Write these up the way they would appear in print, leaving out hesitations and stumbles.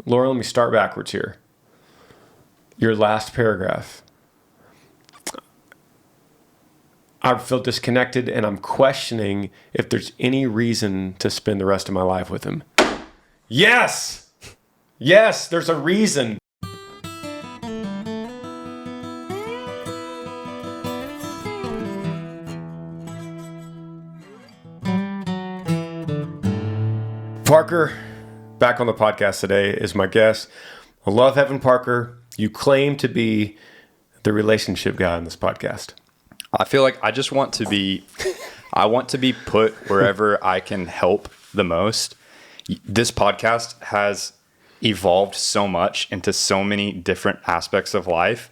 Laura, let me start backwards here. Your last paragraph. I feel disconnected and I'm questioning if there's any reason to spend the rest of my life with him. Yes! Yes, there's a reason. Parker, back on the podcast today, is my guest. I love having Parker. You claim to be the relationship guy on this podcast. I feel like I just want to be, I want to be put wherever I can help the most. This podcast has evolved so much into so many different aspects of life.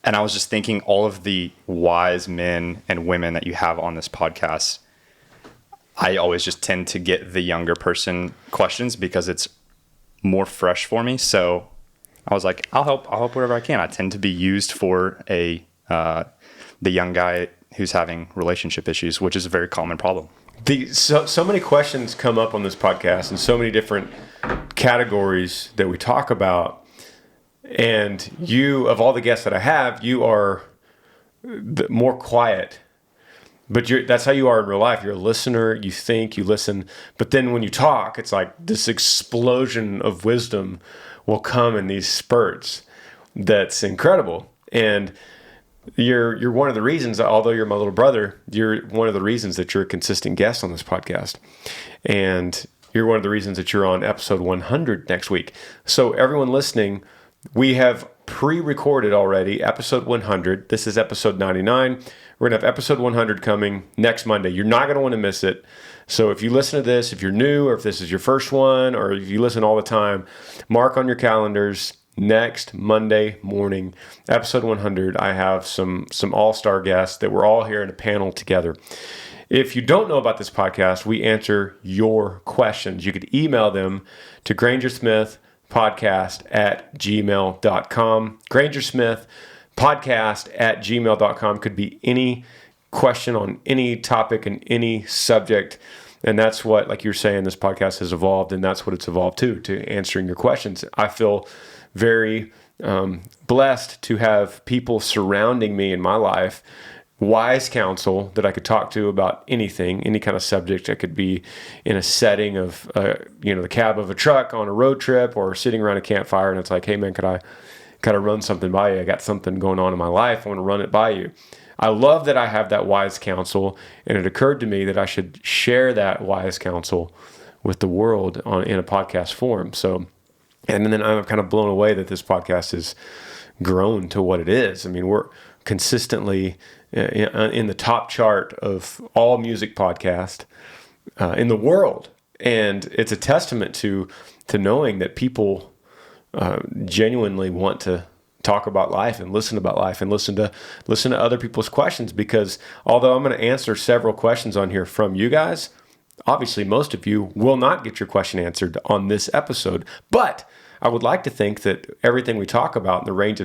And I was just thinking all of the wise men and women that you have on this podcast, I always just tend to get the younger person questions because it's more fresh for me. So I was like, I'll help wherever I can. I tend to be used for the young guy who's having relationship issues, which is a very common problem. So many questions come up on this podcast and so many different categories that we talk about. And you, of all the guests that I have, you are more quiet. But that's how you are in real life. You're a listener, you think, you listen. But then when you talk, it's like this explosion of wisdom will come in these spurts. That's incredible. And you're one of the reasons, although you're my little brother, you're one of the reasons that you're a consistent guest on this podcast. And you're one of the reasons that you're on episode 100 next week. So everyone listening, we have pre-recorded already episode 100. This is episode 99. We're going to have episode 100 coming next Monday. You're not going to want to miss it. So if you listen to this, if you're new or if this is your first one or if you listen all the time, mark on your calendars next Monday morning, episode 100. I have some all-star guests that we're all here in a panel together. If you don't know about this podcast, we answer your questions. You could email them to grangersmithpodcast@gmail.com. grangersmithpodcast@gmail.com could be any question on any topic and any subject. And that's what, like you're saying, this podcast has evolved, and that's what it's evolved to answering your questions. I feel very blessed to have people surrounding me in my life, wise counsel that I could talk to about anything, any kind of subject. I could be in a setting of, the cab of a truck on a road trip or sitting around a campfire, and it's like, hey man, could I run something by you? I got something going on in my life. I want to run it by you. I love that I have that wise counsel, and it occurred to me that I should share that wise counsel with the world in a podcast form. So, and then I'm kind of blown away that this podcast has grown to what it is. I mean, we're consistently in the top chart of all music podcasts in the world, and it's a testament to knowing that people genuinely want to talk about life and listen about life and listen to other people's questions. Because although I'm going to answer several questions on here from you guys, obviously most of you will not get your question answered on this episode. But I would like to think that everything we talk about in the range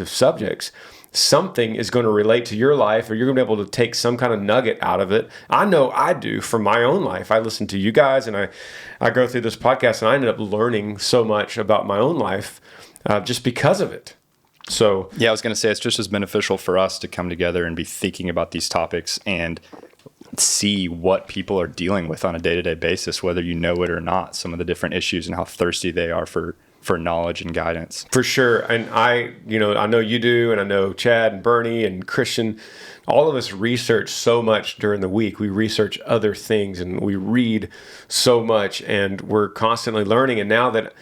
of subjects, something is going to relate to your life, or you're going to be able to take some kind of nugget out of it. I know I do from my own life. I listen to you guys, and I go through this podcast, and I ended up learning so much about my own life just because of it. So yeah, I was going to say it's just as beneficial for us to come together and be thinking about these topics and see what people are dealing with on a day-to-day basis, whether you know it or not, some of the different issues and how thirsty they are for knowledge and guidance. For sure. And I know you do, and I know Chad and Bernie and Christian, all of us research so much during the week. We research other things and we read so much, and we're constantly learning. And now that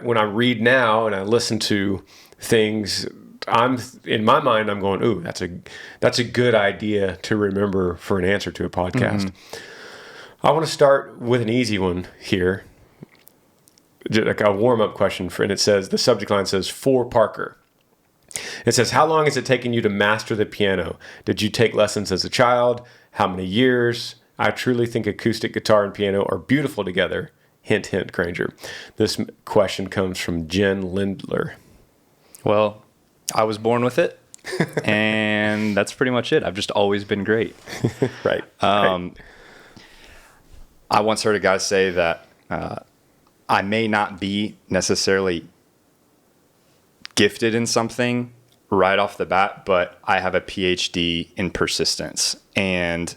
when I read now and I listen to things, in my mind, I'm going, ooh, that's a good idea to remember for an answer to a podcast. Mm-hmm. I want to start with an easy one here, like a warm-up question and it says, the subject line says, for Parker. It says, how long has it taken you to master the piano? Did you take lessons as a child? How many years? I truly think acoustic guitar and piano are beautiful together. Hint, hint, Granger. This question comes from Jen Lindler. Well, I was born with it, and that's pretty much it. I've just always been great. Right. I once heard a guy say that I may not be necessarily gifted in something right off the bat, but I have a PhD in persistence. And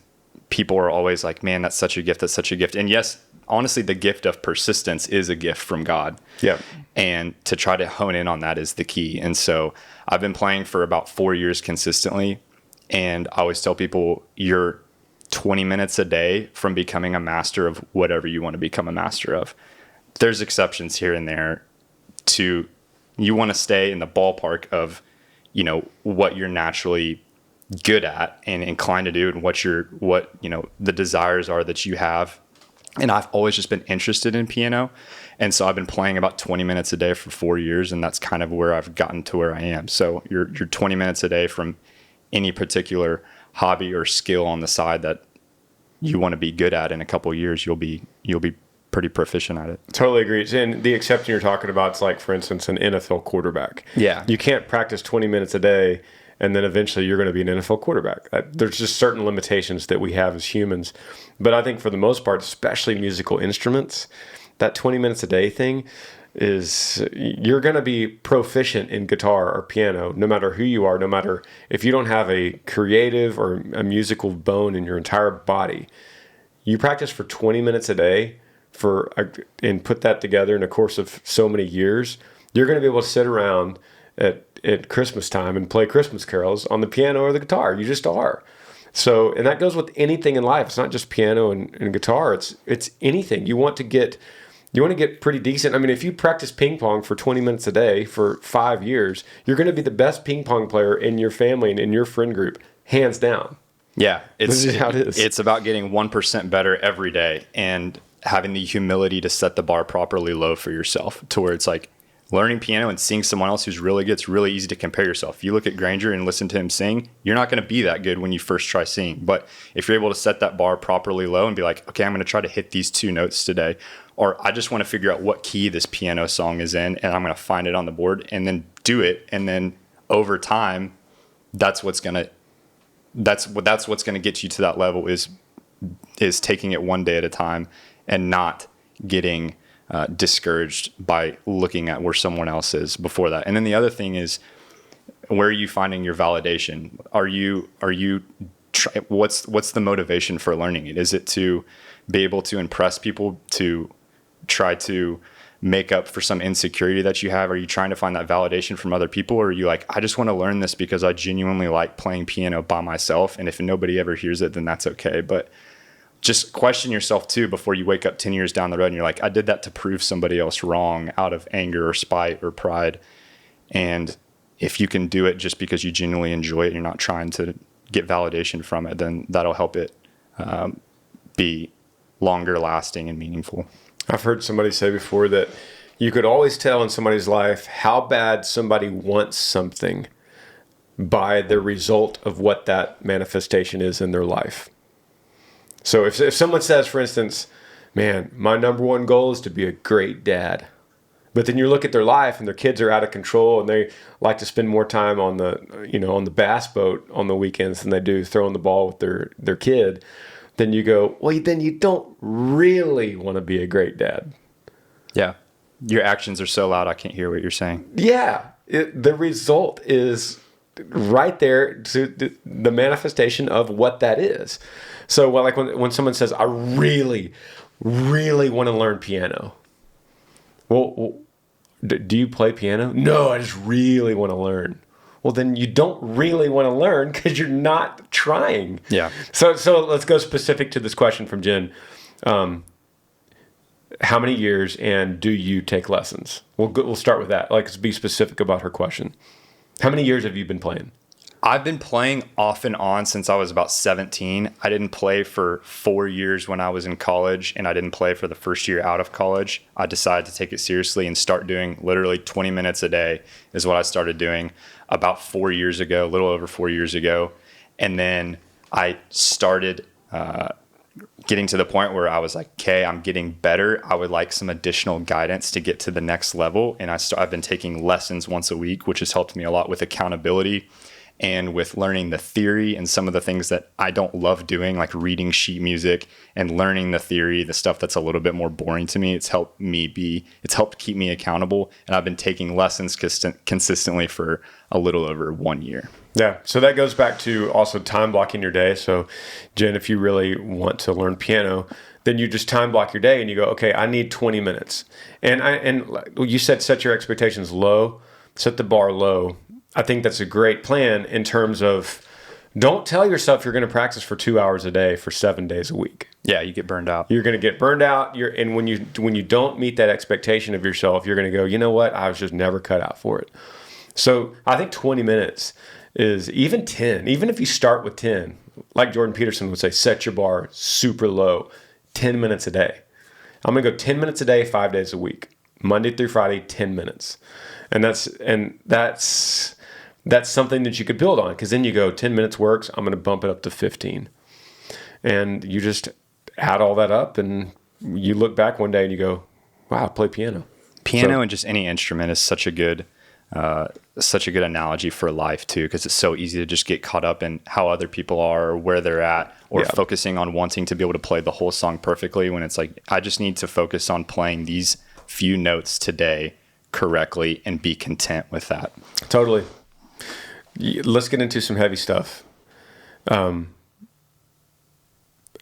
people are always like, man, that's such a gift. That's such a gift. And yes, honestly, the gift of persistence is a gift from God. Yeah. And to try to hone in on that is the key. And so I've been playing for about 4 years consistently. And I always tell people, you're 20 minutes a day from becoming a master of whatever you want to become a master of. There's exceptions here and there to, you want to stay in the ballpark of, you know, what you're naturally good at and inclined to do, and what you know, the desires are that you have. And I've always just been interested in piano. And so I've been playing about 20 minutes a day for 4 years. And that's kind of where I've gotten to where I am. So you're 20 minutes a day from any particular hobby or skill on the side that you want to be good at. In a couple of years, you'll be pretty proficient at it. Totally agree. And the exception you're talking about is, like, for instance, an NFL quarterback. Yeah. You can't practice 20 minutes a day and then eventually you're going to be an NFL quarterback. There's just certain limitations that we have as humans. But I think for the most part, especially musical instruments, that 20 minutes a day thing is, you're going to be proficient in guitar or piano, no matter who you are, no matter if you don't have a creative or a musical bone in your entire body. You practice for 20 minutes a day and put that together in a course of so many years, you're going to be able to sit around at Christmas time and play Christmas carols on the piano or the guitar. You just are. So, and that goes with anything in life. It's not just piano and guitar. It's anything. You want to get pretty decent. I mean, if you practice ping pong for 20 minutes a day for 5 years, you're going to be the best ping pong player in your family and in your friend group, hands down. Yeah. This is how it is. It's about getting 1% better every day and having the humility to set the bar properly low for yourself, to where it's like, learning piano and seeing someone else who's really good, it's really easy to compare yourself. If you look at Granger and listen to him sing, you're not going to be that good when you first try singing. But if you're able to set that bar properly low and be like, okay, I'm going to try to hit these 2 notes today, or I just want to figure out what key this piano song is in, and I'm going to find it on the board and then do it. And then over time, that's what's going to get you to that level, is taking it one day at a time and not getting discouraged by looking at where someone else is before that. And then the other thing is, where are you finding your validation? What's the motivation for learning it? Is it to be able to impress people, to try to make up for some insecurity that you have? Are you trying to find that validation from other people? Or are you like, I just want to learn this because I genuinely like playing piano by myself, and if nobody ever hears it, then that's okay. But just question yourself too before you wake up 10 years down the road and you're like, I did that to prove somebody else wrong out of anger or spite or pride. And if you can do it just because you genuinely enjoy it, you're not trying to get validation from it, then that'll help it be longer lasting and meaningful. I've heard somebody say before that you could always tell in somebody's life how bad somebody wants something by the result of what that manifestation is in their life. So if someone says, for instance, man, my number one goal is to be a great dad, but then you look at their life and their kids are out of control and they like to spend more time on the bass boat on the weekends than they do throwing the ball with their kid, then you go, well, then you don't really want to be a great dad. Yeah. Your actions are so loud, I can't hear what you're saying. Yeah. The result is right there to the manifestation of what that is. So, well, like when someone says, I really, really want to learn piano. Well, do you play piano? No, I just really want to learn. Well, then you don't really want to learn because you're not trying. Yeah. So let's go specific to this question from Jen. How many years and do you take lessons? We'll start with that. Like, let's be specific about her question. How many years have you been playing? I've been playing off and on since I was about 17. I didn't play for 4 years when I was in college, and I didn't play for the first year out of college. I decided to take it seriously and start doing literally 20 minutes a day is what I started doing about 4 years ago, a little over 4 years ago. And then I started getting to the point where I was like, okay, I'm getting better. I would like some additional guidance to get to the next level. And I've been taking lessons once a week, which has helped me a lot with accountability and with learning the theory and some of the things that I don't love doing, like reading sheet music and learning the theory, the stuff that's a little bit more boring to me, it's helped keep me accountable. And I've been taking lessons consistently for a little over 1 year. Yeah. So that goes back to also time blocking your day. So Jen, if you really want to learn piano, then you just time block your day and you go, okay, I need 20 minutes. And you said set your expectations low, set the bar low. I think that's a great plan in terms of don't tell yourself you're going to practice for 2 hours a day for 7 days a week. Yeah, you get burned out. You're going to get burned out. And when you don't meet that expectation of yourself, you're going to go, you know what? I was just never cut out for it. So I think 20 minutes is even 10. Even if you start with 10, like Jordan Peterson would say, set your bar super low, 10 minutes a day. I'm going to go 10 minutes a day, 5 days a week, Monday through Friday, 10 minutes. And that's something that you could build on, because then you go 10 minutes works, I'm going to bump it up to 15. And you just add all that up and you look back one day and you go, wow, I play piano. And just any instrument is such a good analogy for life too, because it's so easy to just get caught up in how other people are or where they're at, or focusing on wanting to be able to play the whole song perfectly, when it's like, I just need to focus on playing these few notes today correctly and be content with that. Totally. Let's get into some heavy stuff. How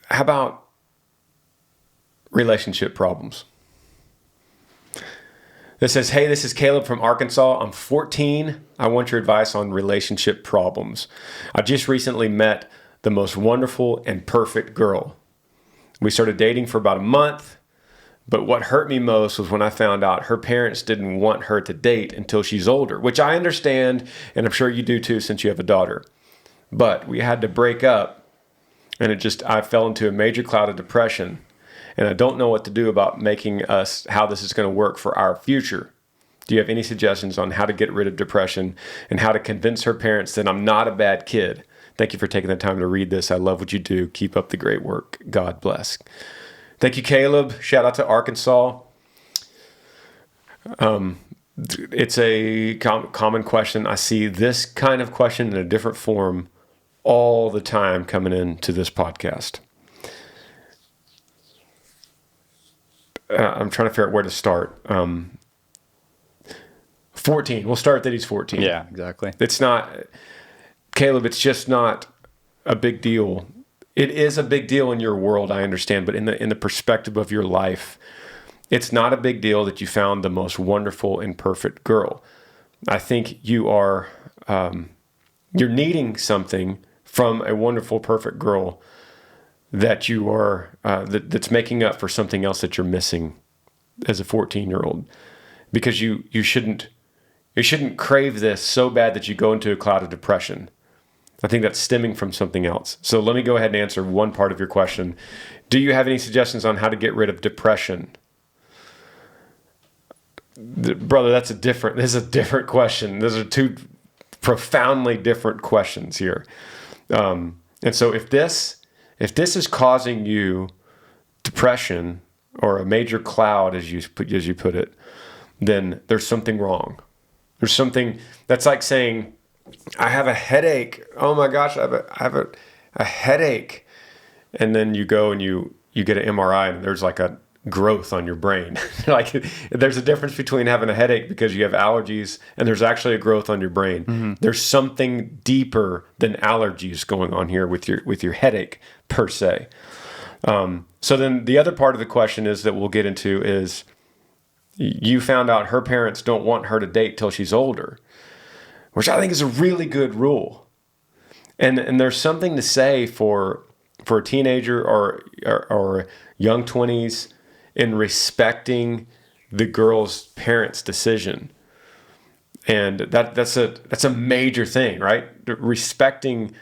about relationship problems? It says, hey, this is Caleb from Arkansas. I'm 14. I want your advice on relationship problems. I just recently met the most wonderful and perfect girl. We started dating for about a month, but what hurt me most was when I found out her parents didn't want her to date until she's older, which I understand, and I'm sure you do too since you have a daughter. But we had to break up, and I fell into a major cloud of depression. And I don't know what to do about how this is going to work for our future. Do you have any suggestions on how to get rid of depression and how to convince her parents that I'm not a bad kid? Thank you for taking the time to read this. I love what you do. Keep up the great work. God bless. Thank you, Caleb. Shout out to Arkansas. It's a common question. I see this kind of question in a different form all the time coming into this podcast. I'm trying to figure out where to start. 14. We'll start that he's 14. Yeah, exactly. It's not, Caleb, it's just not a big deal. It is a big deal in your world, I understand, but in the perspective of your life, it's not a big deal that you found the most wonderful and perfect girl. I think you're needing something from a wonderful, perfect girl that you are that's making up for something else that you're missing as a 14-year-old, because you shouldn't crave this so bad that you go into a cloud of depression. I think that's stemming from something else. So let me go ahead and answer one part of your question. Do you have any suggestions on how to get rid of depression? Brother, this is a different question. Those are two profoundly different questions here. And so if this is causing you depression or a major cloud, as you put it, then there's something wrong. There's something that's like saying, I have a headache. Oh my gosh, I have a headache. And then you go and you get an MRI and there's like a growth on your brain. Like, there's a difference between having a headache because you have allergies and there's actually a growth on your brain. Mm-hmm. There's something deeper than allergies going on here with your headache per se. So then the other part of the question is that we'll get into is, you found out her parents don't want her to date till she's older, which I think is a really good rule. And there's something to say for a teenager or young 20s in respecting the girl's parents' decision. And that's a major thing, right? Respecting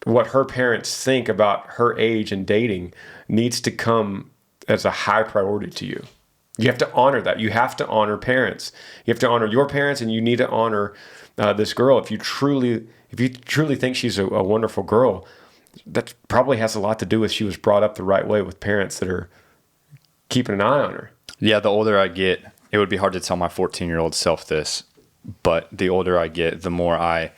what her parents think about her age and dating needs to come as a high priority to you. You have to honor that. You have to honor parents. You have to honor your parents, and you need to honor this girl. If you truly think she's a wonderful girl, that probably has a lot to do with she was brought up the right way with parents that are keeping an eye on her. Yeah, the older I get, it would be hard to tell my 14-year-old self this, but the older I get, the more I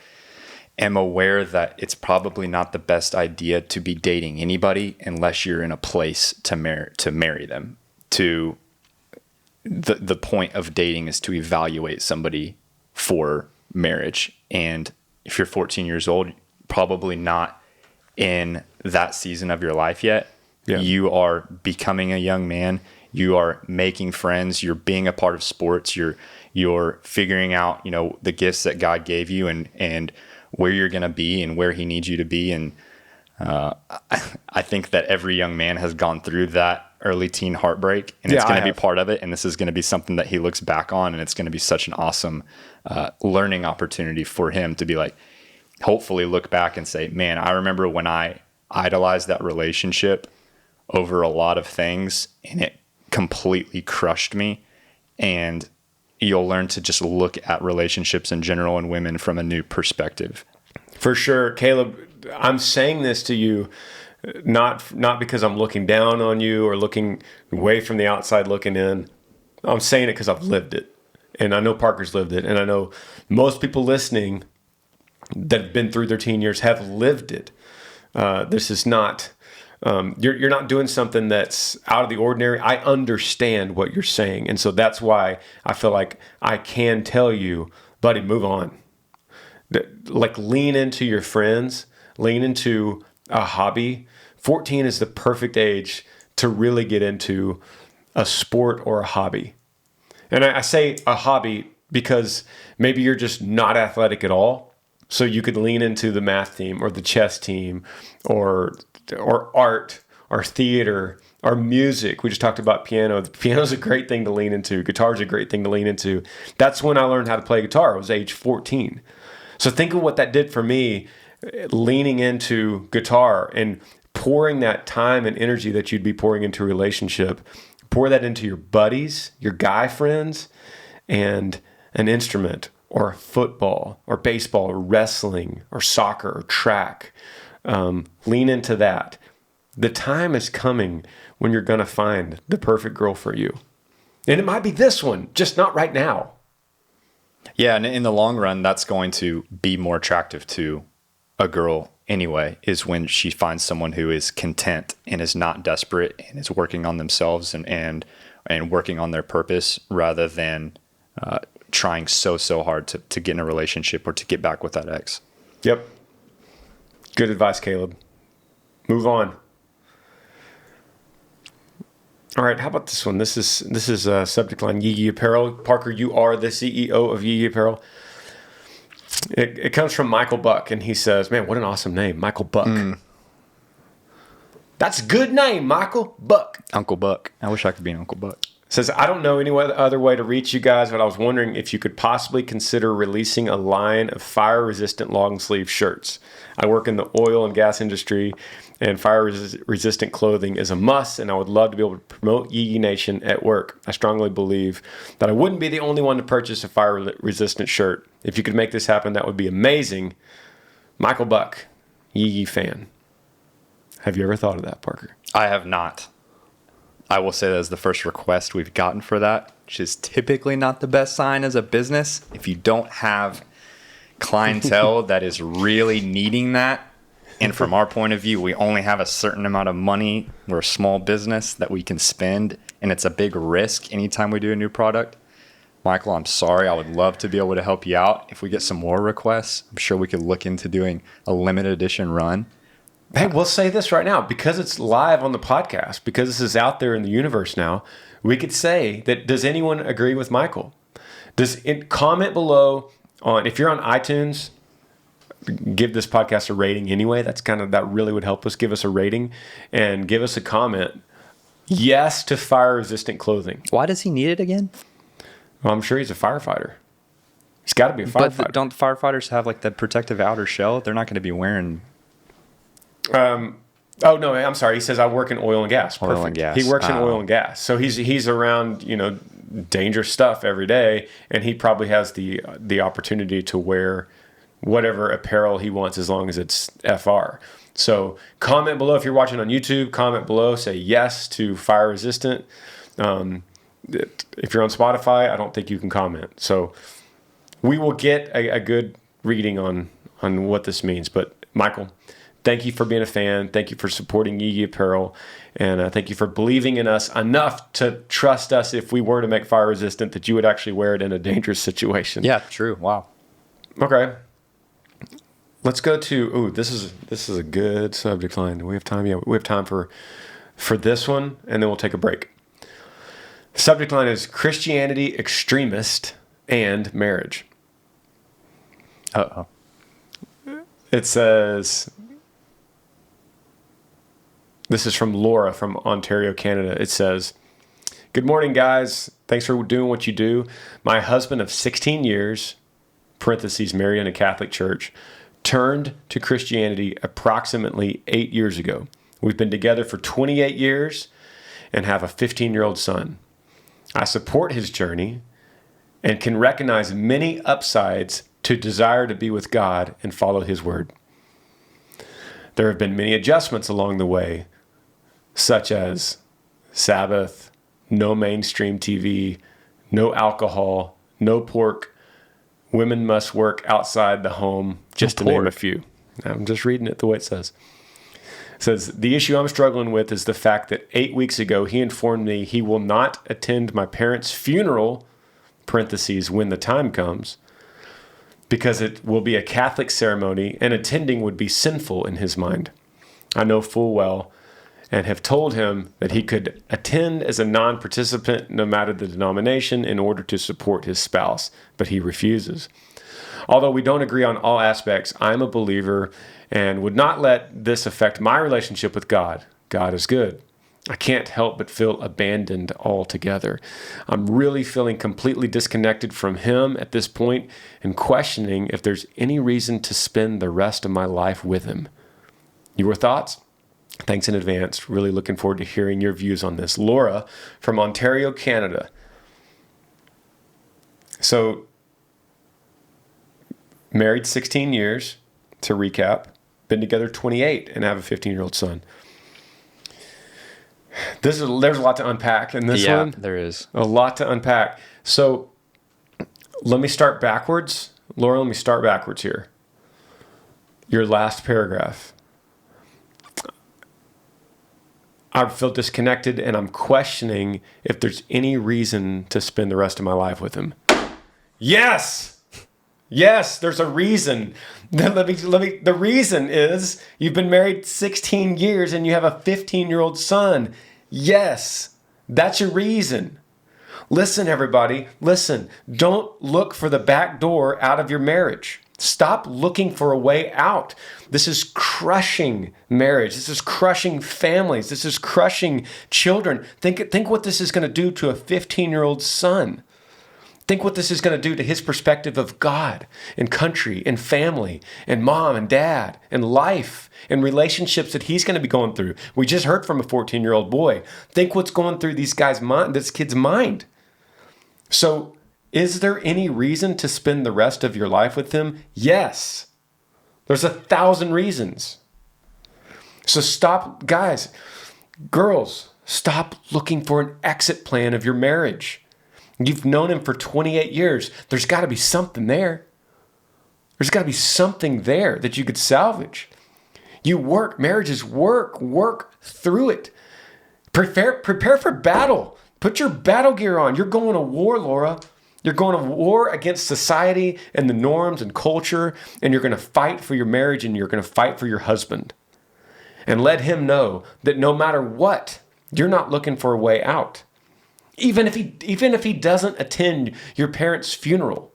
am aware that it's probably not the best idea to be dating anybody unless you're in a place to marry them. To the point of dating is to evaluate somebody for marriage. And if you're 14 years old, probably not in that season of your life yet. Yeah. You are becoming a young man. You are making friends. You're being a part of sports. You're figuring out, the gifts that God gave you and where you're going to be and where he needs you to be. And I think that every young man has gone through that early teen heartbreak, and it's going to be part of it. And this is going to be something that he looks back on, and it's going to be such an awesome learning opportunity for him to be like, hopefully look back and say, man, I remember when I idolized that relationship over a lot of things and it completely crushed me. And you'll learn to just look at relationships in general and women from a new perspective. For sure. Caleb, I'm saying this to you, not because I'm looking down on you or looking away from the outside looking in. I'm saying it because I've lived it. And I know Parker's lived it. And I know most people listening that have been through their teen years have lived it. This is not, you're not doing something that's out of the ordinary. I understand what you're saying. And so that's why I feel like I can tell you, buddy, move on. Like lean into your friends, lean into a hobby. 14 is the perfect age to really get into a sport or a hobby. And I say a hobby because maybe you're just not athletic at all. So you could lean into the math team or the chess team or art or theater or music. We just talked about piano. The piano's a great thing to lean into. Guitar's a great thing to lean into. That's when I learned how to play guitar. I was age 14. So think of what that did for me, leaning into guitar and pouring that time and energy that you'd be pouring into a relationship, pour that into your buddies, your guy friends, and an instrument or football or baseball or wrestling or soccer or track. Lean into that. The time is coming when you're going to find the perfect girl for you. And it might be this one, just not right now. Yeah, and in the long run, that's going to be more attractive to a girl anyway, is when she finds someone who is content and is not desperate and is working on themselves and working on their purpose rather than trying so hard to get in a relationship or to get back with that ex. Yep. Good advice, Caleb. Move on. All right, how about this one? This is a subject line, YeeYee Apparel. Parker, you are the CEO of YeeYee Apparel. It comes from Michael Buck, and he says, man, what an awesome name, Michael Buck. That's a good name, Michael Buck. Uncle Buck. I wish I could be an Uncle Buck. Says, I don't know any other way to reach you guys, but I was wondering if you could possibly consider releasing a line of fire-resistant long-sleeve shirts. I work in the oil and gas industry, and fire-resistant clothing is a must, and I would love to be able to promote YeeYee Nation at work. I strongly believe that I wouldn't be the only one to purchase a fire-resistant shirt. If you could make this happen, that would be amazing. Michael Buck, YeeYee fan. Have you ever thought of that, Parker? I have not. I will say that is the first request we've gotten for that, which is typically not the best sign as a business. If you don't have clientele that is really needing that, and from our point of view, we only have a certain amount of money. We're a small business that we can spend, and it's a big risk anytime we do a new product. Michael, I'm sorry. I would love to be able to help you out. If we get some more requests, I'm sure we could look into doing a limited edition run. Hey, we'll say this right now, because it's live on the podcast, because this is out there in the universe now, we could say that, does anyone agree with Michael? Comment below on, if you're on iTunes, give this podcast a rating anyway. That really would help us. Give us a rating and give us a comment. Yes to fire-resistant clothing. Why does he need it again? Well, I'm sure he's a firefighter. He's got to be a firefighter. But don't firefighters have like the protective outer shell? They're not going to be wearing... Oh no, I'm sorry. He says I work in oil and gas. Perfect. Oil and gas. He works in oil and gas, so he's around dangerous stuff every day, and he probably has the opportunity to wear whatever apparel he wants as long as it's FR. So comment below if you're watching on YouTube. Comment below. Say yes to fire resistant. If you're on Spotify, I don't think you can comment. So we will get a good reading on what this means. But Michael, thank you for being a fan. Thank you for supporting YeeYee Apparel. And thank you for believing in us enough to trust us if we were to make fire resistant, that you would actually wear it in a dangerous situation. Yeah, true. Wow. Okay. Let's go to, this is a good subject line. Do we have time? Yeah, we have time for this one, and then we'll take a break. The subject line is Christianity extremist and marriage. Uh-oh. It says, this is from Laura from Ontario, Canada. It says, "Good morning, guys. Thanks for doing what you do. My husband of 16 years, parentheses, married in a Catholic church, turned to Christianity approximately 8 years ago. We've been together for 28 years and have a 15-year-old son. I support his journey and can recognize many upsides to desire to be with God and follow his word. There have been many adjustments along the way, such as Sabbath, no mainstream TV, no alcohol, no pork, women must work outside the home, just to name a few." I'm just reading it the way it says. It says, "The issue I'm struggling with is the fact that 8 weeks ago he informed me he will not attend my parents' funeral, parentheses, when the time comes, because it will be a Catholic ceremony and attending would be sinful in his mind. I know full well and have told him that he could attend as a non-participant no matter the denomination in order to support his spouse, but he refuses. Although we don't agree on all aspects, I'm a believer and would not let this affect my relationship with God. God is good. I can't help but feel abandoned altogether. I'm really feeling completely disconnected from him at this point and questioning if there's any reason to spend the rest of my life with him. Your thoughts? Thanks in advance. Really looking forward to hearing your views on this." Laura from Ontario, Canada. So, married 16 years, to recap, been together 28 and have a 15-year-old son. There's a lot to unpack in this one. Yeah, there is. A lot to unpack. So, let me start backwards. Laura, let me start backwards here. Your last paragraph. I feel disconnected and I'm questioning if there's any reason to spend the rest of my life with him. Yes! Yes, there's a reason. The reason is you've been married 16 years and you have a 15-year-old son. Yes, that's your reason. Listen, everybody, listen. Don't look for the back door out of your marriage. Stop looking for a way out. This is crushing marriage. This is crushing families. This is crushing children. Think what this is going to do to a 15-year-old son. Think what this is going to do to his perspective of God and country and family and mom and dad and life and relationships that he's going to be going through. We just heard from a 14-year-old boy. Think what's going through this kid's mind. So, is there any reason to spend the rest of your life with him? Yes. There's 1,000 reasons. So stop, guys, girls, stop looking for an exit plan of your marriage. You've known him for 28 years. There's got to be something there. There's got to be something there that you could salvage. Marriage is work through it. Prepare for battle. Put your battle gear on. You're going to war, Laura. You're going to war against society and the norms and culture, and you're going to fight for your marriage and you're going to fight for your husband. And let him know that no matter what, you're not looking for a way out. Even if he doesn't attend your parents' funeral,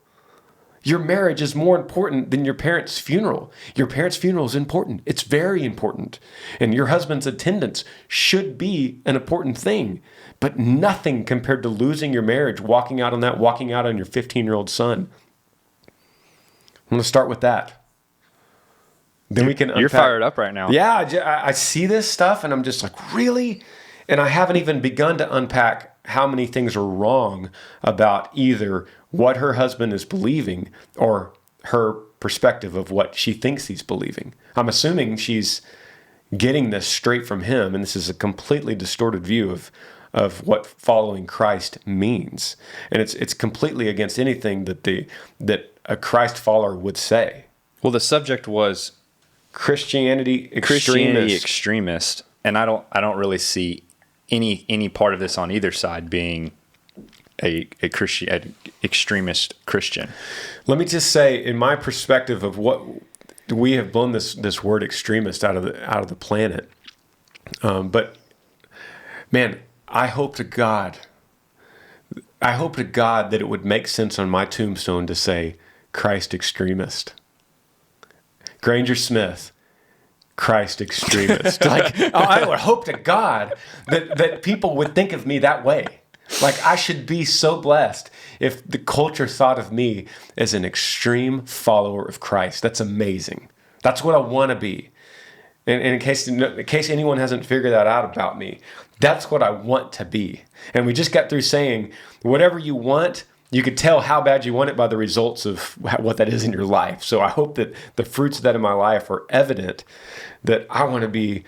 your marriage is more important than your parents' funeral. Your parents' funeral is important. It's very important. And your husband's attendance should be an important thing, but nothing compared to losing your marriage, walking out on your 15-year-old son. I'm going to start with that. Then we can unpack. You're fired up right now. Yeah, I see this stuff and I'm just like, really? And I haven't even begun to unpack how many things are wrong about either what her husband is believing or her perspective of what she thinks he's believing. I'm assuming she's getting this straight from him, and this is a completely distorted view of what following Christ means. And it's completely against anything that a Christ follower would say. Well, the subject was Christianity extremist, and I don't really see any part of this on either side being an extremist Christian. Let me just say, in my perspective of what we have blown this word extremist out of the planet. But man, I hope to God that it would make sense on my tombstone to say Christ extremist. Granger Smith, Christ extremist. Like, I would hope to God that people would think of me that way. Like, I should be so blessed if the culture thought of me as an extreme follower of Christ. That's amazing. That's what I want to be. And in case anyone hasn't figured that out about me, that's what I want to be. And we just got through saying, whatever you want, you could tell how bad you want it by the results of what that is in your life. So I hope that the fruits of that in my life are evident, that I want to be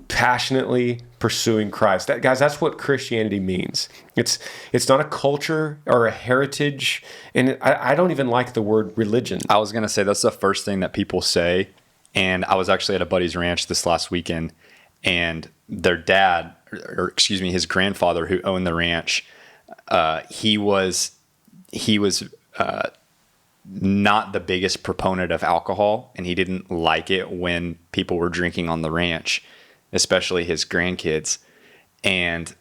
passionately pursuing Christ. Guys, that's what Christianity means. It's not a culture or a heritage, and I don't even like the word religion. I was going to say that's the first thing that people say, and I was actually at a buddy's ranch this last weekend, and their dad, his grandfather who owned the ranch, he was not the biggest proponent of alcohol, and he didn't like it when people were drinking on the ranch, especially his grandkids. And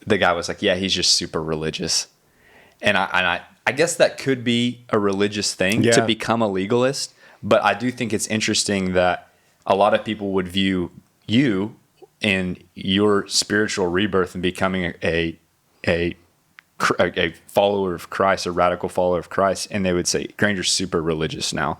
the guy was like, yeah, he's just super religious. And I guess that could be a religious thing to become a legalist. But I do think it's interesting that a lot of people would view you in your spiritual rebirth and becoming a follower of Christ, a radical follower of Christ, and they would say, Granger's super religious now.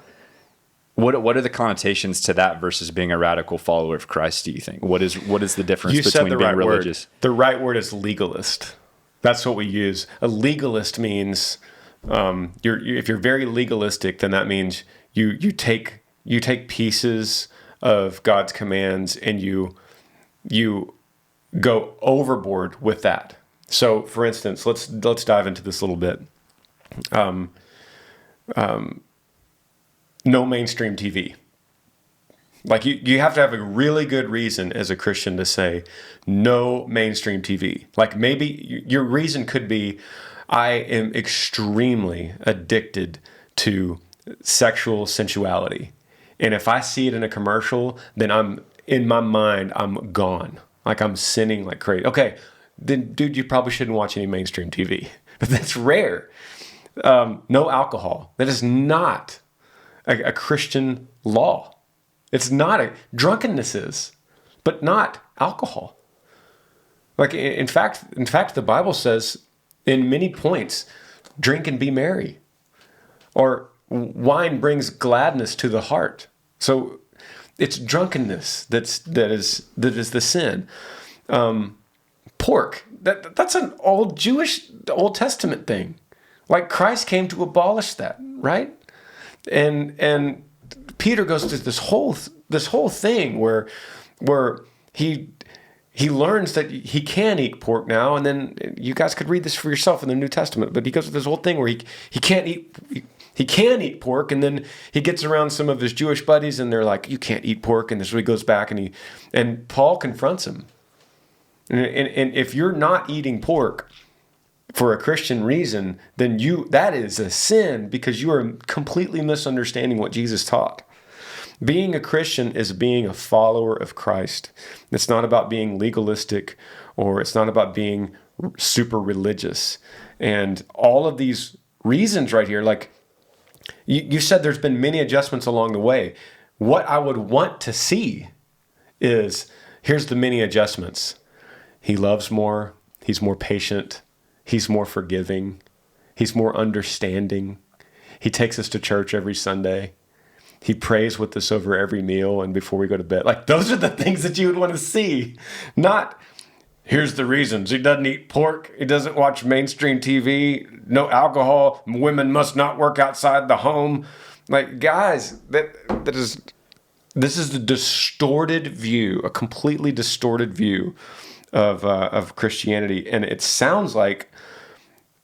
What are the connotations to that versus being a radical follower of Christ, do you think? What is the difference between being religious? The right word is legalist. That's what we use. A legalist means, if you're very legalistic, then that means you take pieces of God's commands and you go overboard with that. So, for instance, let's dive into this a little bit. No mainstream TV. Like you have to have a really good reason as a Christian to say no mainstream TV. Like maybe your reason could be, I am extremely addicted to sexual sensuality, and if I see it in a commercial, then in my mind I'm gone. Like I'm sinning like crazy. Okay. Then, dude, you probably shouldn't watch any mainstream TV. But that's rare. No alcohol. That is not a Christian law. It's not drunkenness is, but not alcohol. Like in fact, the Bible says in many points, drink and be merry, or wine brings gladness to the heart. So it's drunkenness that is the sin. Pork, that's an old Testament thing. Like Christ came to abolish that, right? And Peter goes through this whole thing where he learns that he can eat pork now, and then you guys could read this for yourself in the New Testament. But he goes through this whole thing where he can't eat. He can eat pork, and then he gets around some of his Jewish buddies, and they're like, "You can't eat pork." And so he goes back, and Paul confronts him. And if you're not eating pork for a Christian reason, then that is a sin because you are completely misunderstanding what Jesus taught. Being a Christian is being a follower of Christ. It's not about being legalistic, or it's not about being super religious. And all of these reasons right here, like you said, there's been many adjustments along the way. What I would want to see is, here's the many adjustments. He loves more. He's more patient. He's more forgiving. He's more understanding. He takes us to church every Sunday. He prays with us over every meal and before we go to bed. Like, those are the things that you would want to see. Not, here's the reasons. He doesn't eat pork. He doesn't watch mainstream TV. No alcohol. Women must not work outside the home. Like, guys, this is the distorted view, a completely distorted view of Christianity, and it sounds like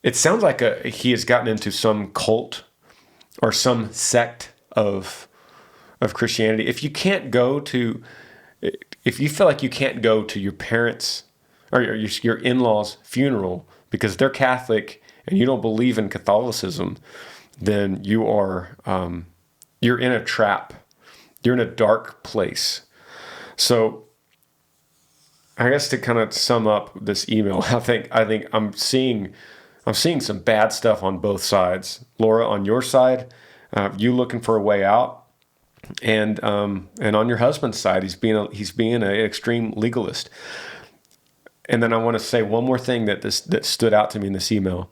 he has gotten into some cult or some sect of of Christianity. If you feel like you can't go to your parents' or your in-laws' funeral because they're Catholic and you don't believe in Catholicism, then you're in a trap. You're in a dark place. So I guess to kind of sum up this email, I think I'm seeing some bad stuff on both sides. Laura, on your side, you looking for a way out, and on your husband's side, he's being an extreme legalist. And then I want to say one more thing that stood out to me in this email.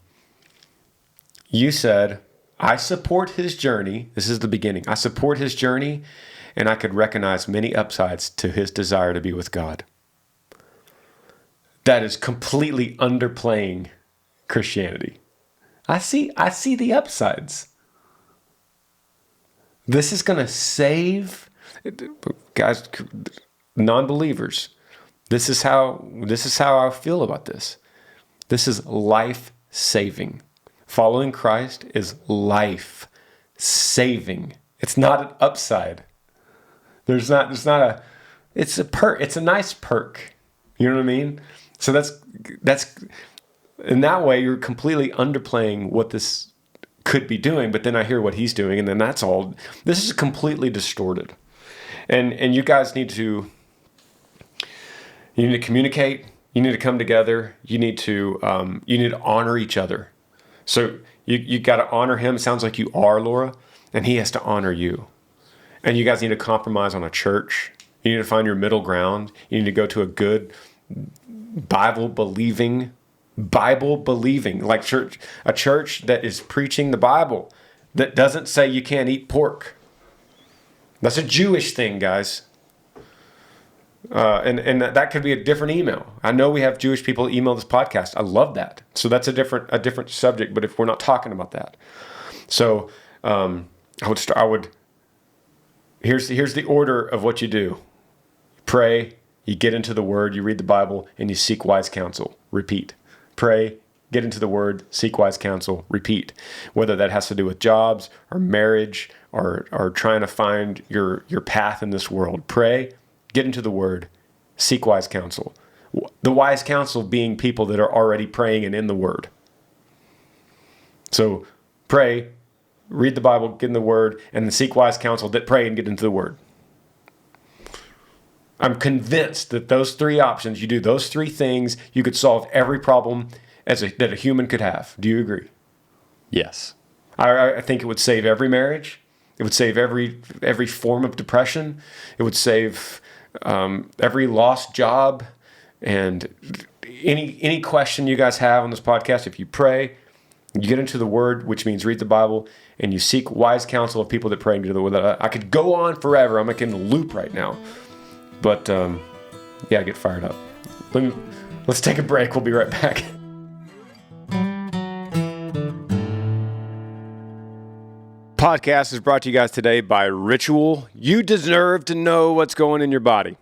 You said, I support his journey. This is the beginning. I support his journey, and I could recognize many upsides to his desire to be with God. That is completely underplaying Christianity. I see the upsides. This is going to save guys, non-believers. This is how I feel about this. This is life-saving. Following Christ is life-saving. It's not an upside. It's a perk. It's a nice perk. You know what I mean? So that's in that way you're completely underplaying what this could be doing, but then I hear what he's doing, and then this is completely distorted. And you guys need to communicate, you need to come together, you need to honor each other. So you got to honor him. It sounds like you are, Laura, and he has to honor you. And you guys need to compromise on a church. You need to find your middle ground. You need to go to a good Bible believing like church, a church that is preaching the Bible, that doesn't say you can't eat pork. That's a Jewish thing, guys. And that could be a different email. I know we have Jewish people email this podcast. I love that. So that's a different subject. But if we're not talking about that, so here's the order of what you do: pray, you get into the Word, you read the Bible, and you seek wise counsel. Repeat. Pray, get into the Word, seek wise counsel. Repeat. Whether that has to do with jobs or marriage or trying to find your path in this world. Pray, get into the Word, seek wise counsel. The wise counsel being people that are already praying and in the Word. So pray, read the Bible, get in the Word, and then seek wise counsel that pray and get into the Word. I'm convinced that those three options, you do those three things, you could solve every problem that a human could have. Do you agree? Yes. I think it would save every marriage. It would save every form of depression. It would save every lost job. And any question you guys have on this podcast, if you pray, you get into the Word, which means read the Bible, and you seek wise counsel of people that pray into the Word. I could go on forever. I'm like in a loop right now. But yeah, get fired up. Let's take a break. We'll be right back. Podcast is brought to you guys today by Ritual. You deserve to know what's going in your body,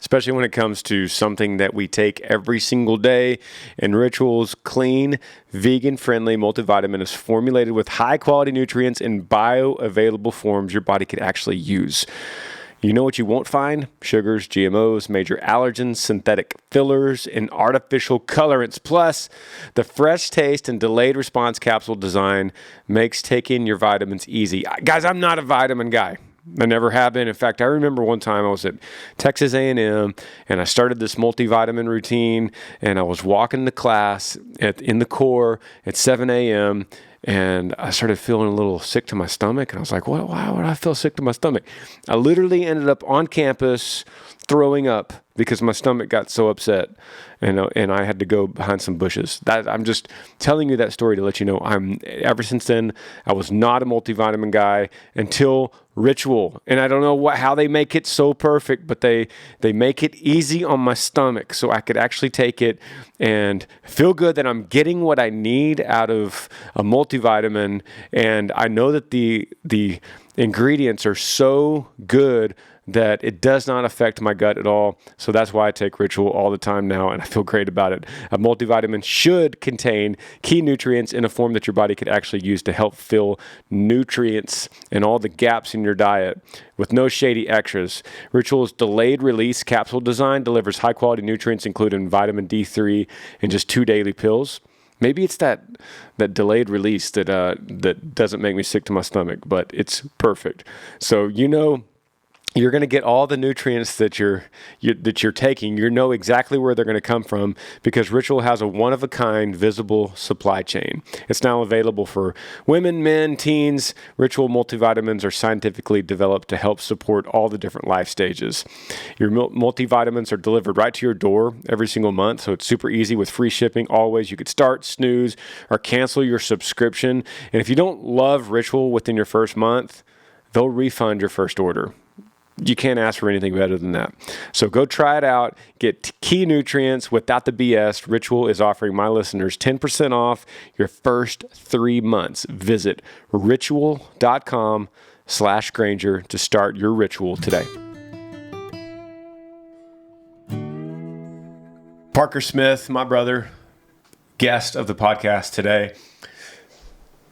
especially when it comes to something that we take every single day. And Ritual's clean, vegan-friendly multivitamin is formulated with high-quality nutrients in bioavailable forms your body could actually use. You know what you won't find? Sugars, GMOs, major allergens, synthetic fillers, and artificial colorants. Plus, the fresh taste and delayed response capsule design makes taking your vitamins easy. Guys, I'm not a vitamin guy. I never have been. In fact, I remember one time I was at Texas A&M and I started this multivitamin routine, and I was walking to class in the core at 7 a.m. and I started feeling a little sick to my stomach, and I was like, why would I feel sick to my stomach? I literally ended up on campus throwing up because my stomach got so upset, and I had to go behind some bushes. I'm just telling you that story to let you know ever since then, I was not a multivitamin guy until Ritual. And I don't know how they make it so perfect, but they make it easy on my stomach so I could actually take it and feel good that I'm getting what I need out of a multivitamin. And I know that the ingredients are so good that it does not affect my gut at all. So that's why I take Ritual all the time now, and I feel great about it. A multivitamin should contain key nutrients in a form that your body could actually use to help fill nutrients and all the gaps in your diet with no shady extras. Ritual's delayed release capsule design delivers high quality nutrients, including vitamin D3 in just 2 daily pills. Maybe it's that delayed release that doesn't make me sick to my stomach, but it's perfect. So you're going to get all the nutrients that you're taking. You know exactly where they're going to come from because Ritual has a one-of-a-kind visible supply chain. It's now available for women, men, teens. Ritual multivitamins are scientifically developed to help support all the different life stages. Your multivitamins are delivered right to your door every single month, so it's super easy with free shipping always. You could start, snooze, or cancel your subscription. And if you don't love Ritual within your first month, they'll refund your first order. You can't ask for anything better than that. So go try it out. Get key nutrients without the BS. Ritual is offering my listeners 10% off your first 3 months. Visit ritual.com/Granger to start your ritual today. Parker Smith, my brother, guest of the podcast today.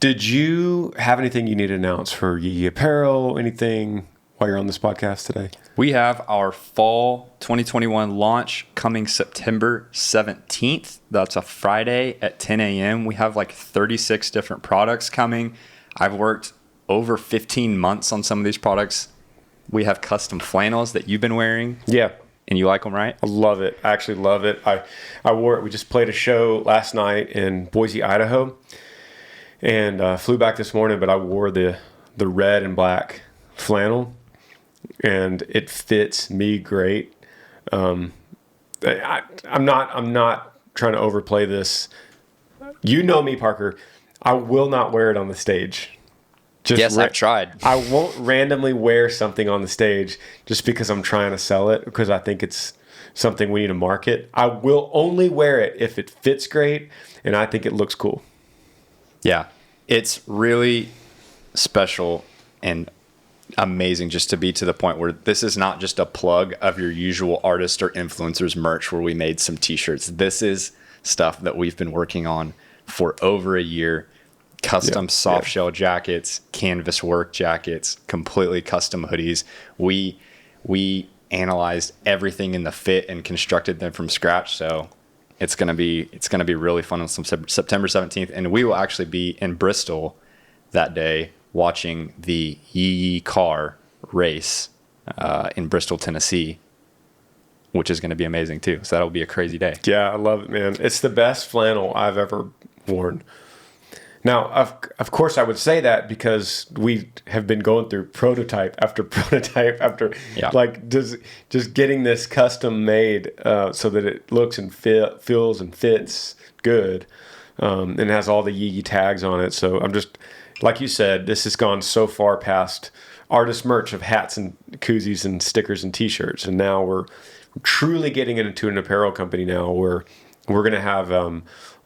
Did you have anything you need to announce for YeeYee Apparel? Anything while you're on this podcast today? We have our fall 2021 launch coming September 17th. That's a Friday at 10 a.m. We have like 36 different products coming. I've worked over 15 months on some of these products. We have custom flannels that you've been wearing. Yeah. And you like them, right? I love it. I actually love it. I wore it. We just played a show last night in Boise, Idaho, and flew back this morning, but I wore the red and black flannel, and it fits me great. I'm not trying to overplay this. You know me, Parker. I will not wear it on the stage. Yes, I've tried. I won't randomly wear something on the stage just because I'm trying to sell it, because I think it's something we need to market. I will only wear it if it fits great and I think it looks cool. Yeah, it's really special and amazing just to be to the point where this is not just a plug of your usual artist or influencers merch where we made some t-shirts. This is stuff that we've been working on for over a year. Custom soft shell jackets, canvas work jackets, completely custom hoodies. We analyzed everything in the fit and constructed them from scratch. So it's gonna be really fun on September 17th, and we will actually be in Bristol that day watching the YeeYee car race in Bristol, Tennessee, which is going to be amazing too. So that'll be a crazy day. Yeah, I love it, man. It's the best flannel I've ever worn. Now, of course, I would say that because we have been going through prototype after like just getting this custom made so that it looks and feels and fits good, and has all the YeeYee tags on it. So I'm just, like you said, this has gone so far past artist merch of hats and koozies and stickers and T-shirts, and now we're truly getting into an apparel company now where we're going to have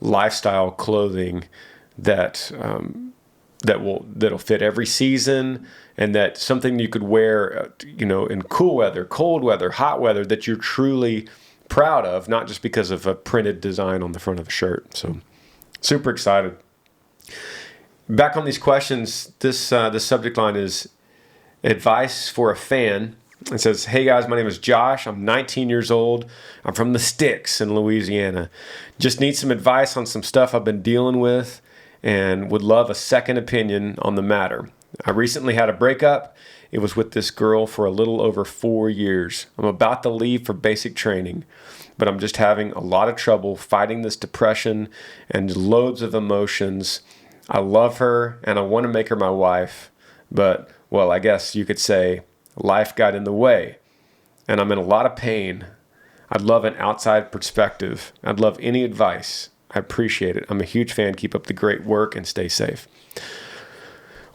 lifestyle clothing that'll fit every season, and that something you could wear, in cool weather, cold weather, hot weather, that you're truly proud of, not just because of a printed design on the front of a shirt. So, super excited. Back on these questions, this subject line is advice for a fan. It says, "Hey guys, my name is Josh. I'm 19 years old. I'm from the sticks in Louisiana. Just need some advice on some stuff I've been dealing with, and would love a second opinion on the matter. I recently had a breakup. It was with this girl for a little over 4 years. I'm about to leave for basic training, but I'm just having a lot of trouble fighting this depression and loads of emotions. I love her and I want to make her my wife, but, well, I guess you could say life got in the way, and I'm in a lot of pain. I'd love an outside perspective. I'd love any advice. I appreciate it. I'm a huge fan. Keep up the great work and stay safe."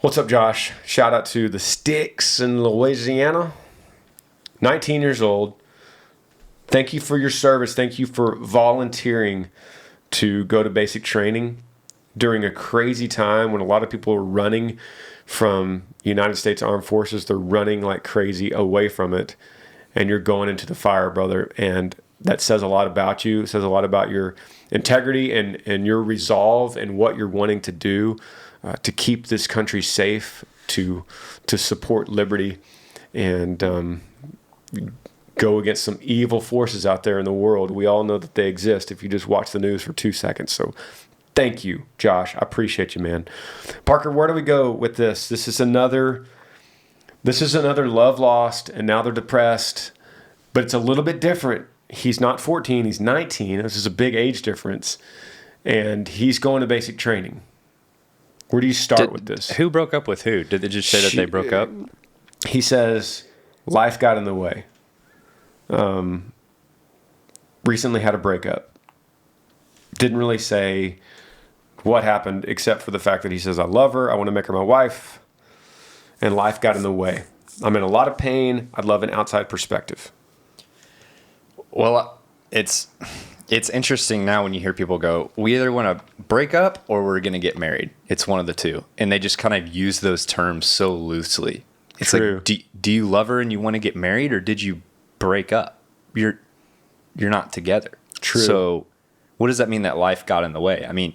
What's up, Josh? Shout out to the sticks in Louisiana. 19 years old. Thank you for your service. Thank you for volunteering to go to basic training. during a crazy time when a lot of people are running from United States Armed Forces. They're running like crazy away from it, and you're going into the fire, brother. And that says a lot about you. It says a lot about your integrity and your resolve and what you're wanting to do to keep this country safe, to support liberty, and go against some evil forces out there in the world. We all know that they exist if you just watch the news for 2 seconds. So thank you, Josh. I appreciate you, man. Parker, where do we go with this? This is another love lost, and now they're depressed, but it's a little bit different. He's not 14, he's 19. This is a big age difference, and he's going to basic training. Where do you start with this? Who broke up with who? Did they just say that they broke up? He says life got in the way. Recently had a breakup. Didn't really say what happened, except for the fact that he says, I love her, I want to make her my wife, and life got in the way. I'm in a lot of pain. I'd love an outside perspective. Well, it's interesting now when you hear people go, we either want to break up or we're going to get married. It's one of the two. And they just kind of use those terms so loosely. It's True. like, do you love her and you want to get married, or did you break up? You're not together. True. So what does that mean that life got in the way? I mean,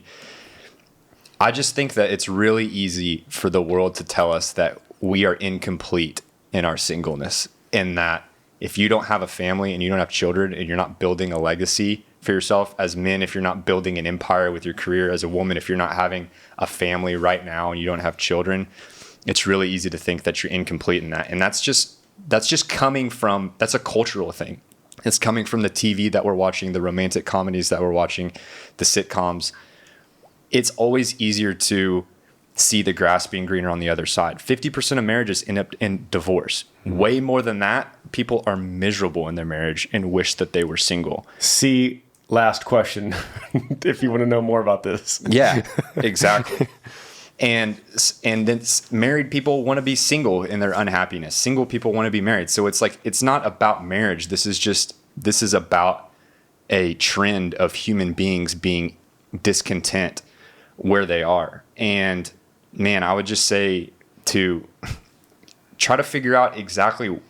I just think that it's really easy for the world to tell us that we are incomplete in our singleness, and that if you don't have a family and you don't have children and you're not building a legacy for yourself as men, if you're not building an empire with your career as a woman, if you're not having a family right now and you don't have children, it's really easy to think that you're incomplete in that. And that's just coming from, that's a cultural thing. It's coming from the TV that we're watching, the romantic comedies that we're watching, the sitcoms. It's always easier to see the grass being greener on the other side. 50% of marriages end up in divorce. Mm-hmm. Way more than that, people are miserable in their marriage and wish that they were single. See, last question, if you want to know more about this. Yeah, exactly. And then married people want to be single in their unhappiness. Single people want to be married. So it's like, it's not about marriage. This is about a trend of human beings being discontent where they are. And man, I would just say to try to figure out exactly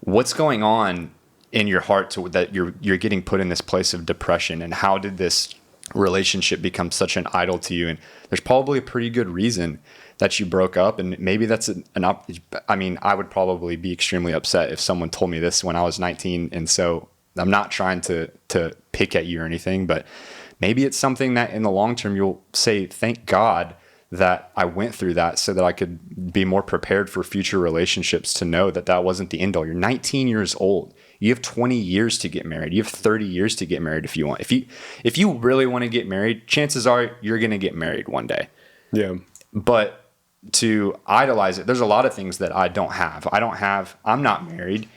what's going on in your heart that you're getting put in this place of depression, and how did this relationship become such an idol to you. And there's probably a pretty good reason that you broke up, and maybe that's I mean, I would probably be extremely upset if someone told me this when I was 19. And so I'm not trying to pick at you or anything, but maybe it's something that in the long term you'll say, thank God that I went through that so that I could be more prepared for future relationships, to know that that wasn't the end all. You're 19 years old. You have 20 years to get married. You have 30 years to get married if you want. If you really want to get married, chances are you're going to get married one day. Yeah. But to idolize it, there's a lot of things that I don't have. I'm not married.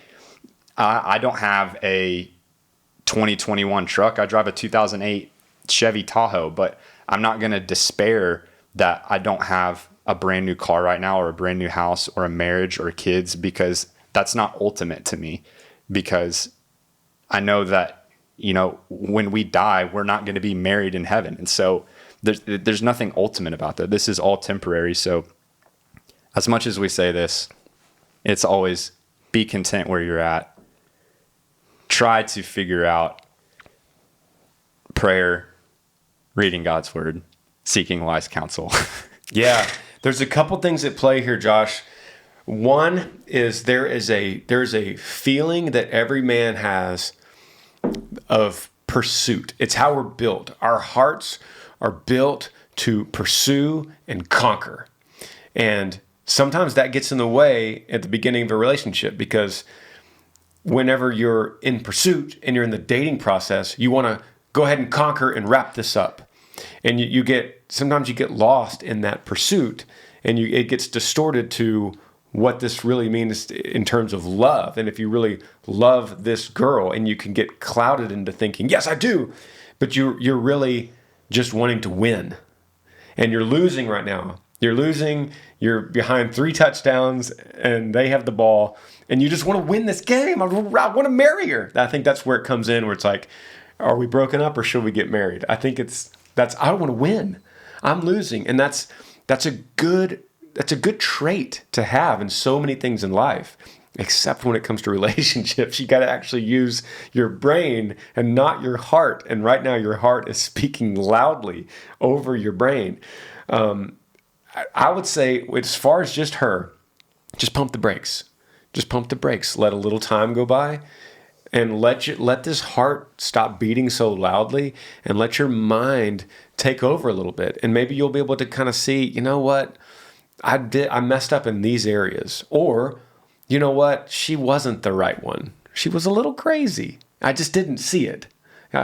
I don't have a 2021 truck. I drive a 2008 Chevy Tahoe, but I'm not going to despair that I don't have a brand new car right now, or a brand new house, or a marriage, or kids, because that's not ultimate to me. Because I know that, when we die, we're not going to be married in heaven. And so there's nothing ultimate about that. This is all temporary. So as much as we say this, it's always be content where you're at. Try to figure out prayer, reading God's word, seeking wise counsel. Yeah. There's a couple things at play here, Josh. One is there's a feeling that every man has of pursuit. It's how we're built. Our hearts are built to pursue and conquer. And sometimes that gets in the way at the beginning of a relationship, because whenever you're in pursuit and you're in the dating process, you want to go ahead and conquer and wrap this up. And sometimes you get lost in that pursuit, and it gets distorted to what this really means in terms of love. And if you really love this girl, and you can get clouded into thinking, yes, I do, but you're really just wanting to win. And you're losing right now. You're behind 3 touchdowns, and they have the ball, and you just want to win this game. I want to marry her. I think that's where it comes in, where it's like, are we broken up or should we get married? I think I want to win. I'm losing. And that's a good trait to have in so many things in life, except when it comes to relationships. You got to actually use your brain and not your heart. And right now your heart is speaking loudly over your brain. I would say, as far as just her, just pump the brakes. Just pump the brakes. Let a little time go by, and let this heart stop beating so loudly, and let your mind take over a little bit. And maybe you'll be able to kind of see, you know what, I messed up in these areas. Or, you know what, she wasn't the right one. She was a little crazy. I just didn't see it.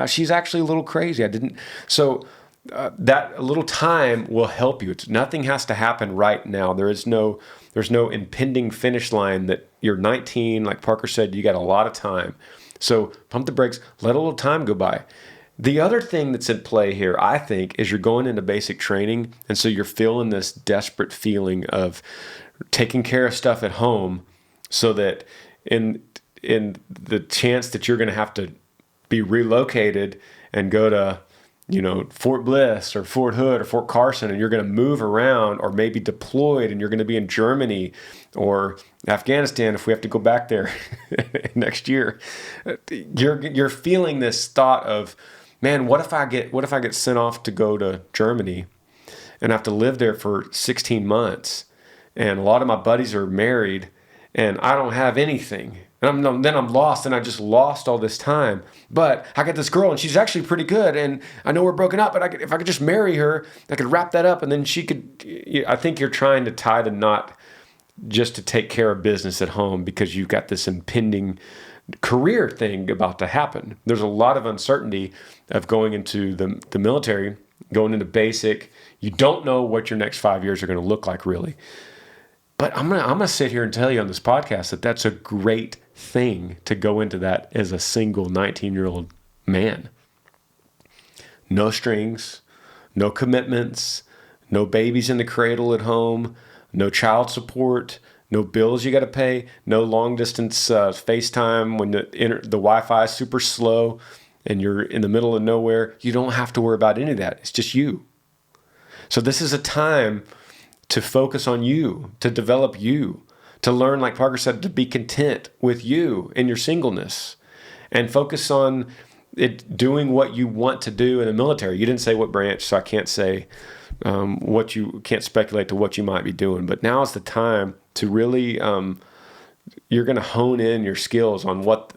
She's actually a little crazy. I didn't. So that a little time will help you. Nothing has to happen right now. There's no impending finish line that you're 19. Like Parker said, you got a lot of time. So pump the brakes, let a little time go by. The other thing that's in play here, I think, is you're going into basic training. And so you're feeling this desperate feeling of taking care of stuff at home, so that in the chance that you're going to have to be relocated and go to, Fort Bliss or Fort Hood or Fort Carson, and you're going to move around, or maybe deployed and you're going to be in Germany or Afghanistan if we have to go back there next year. You're feeling this thought of, man, what if I get sent off to go to Germany and I have to live there for 16 months, and a lot of my buddies are married and I don't have anything. And then I'm lost, and I just lost all this time. But I got this girl, and she's actually pretty good, and I know we're broken up, but if I could just marry her, I could wrap that up, and then she could. I think you're trying to tie the knot just to take care of business at home, because you've got this impending career thing about to happen. There's a lot of uncertainty of going into the military, going into basic. You don't know what your next 5 years are going to look like, really. But I'm gonna sit here and tell you on this podcast that that's a great thing to go into that as a single 19-year-old man. No strings, no commitments, no babies in the cradle at home, no child support, no bills you got to pay, no long distance FaceTime when the Wi-Fi is super slow and you're in the middle of nowhere. You don't have to worry about any of that. It's just you. So this is a time to focus on you, to develop you, to learn, like Parker said, to be content with you in your singleness, and focus on it doing what you want to do in the military. You didn't say what branch, so I can't say what you can't speculate to what you might be doing. But now is the time to really, you're going to hone in your skills on what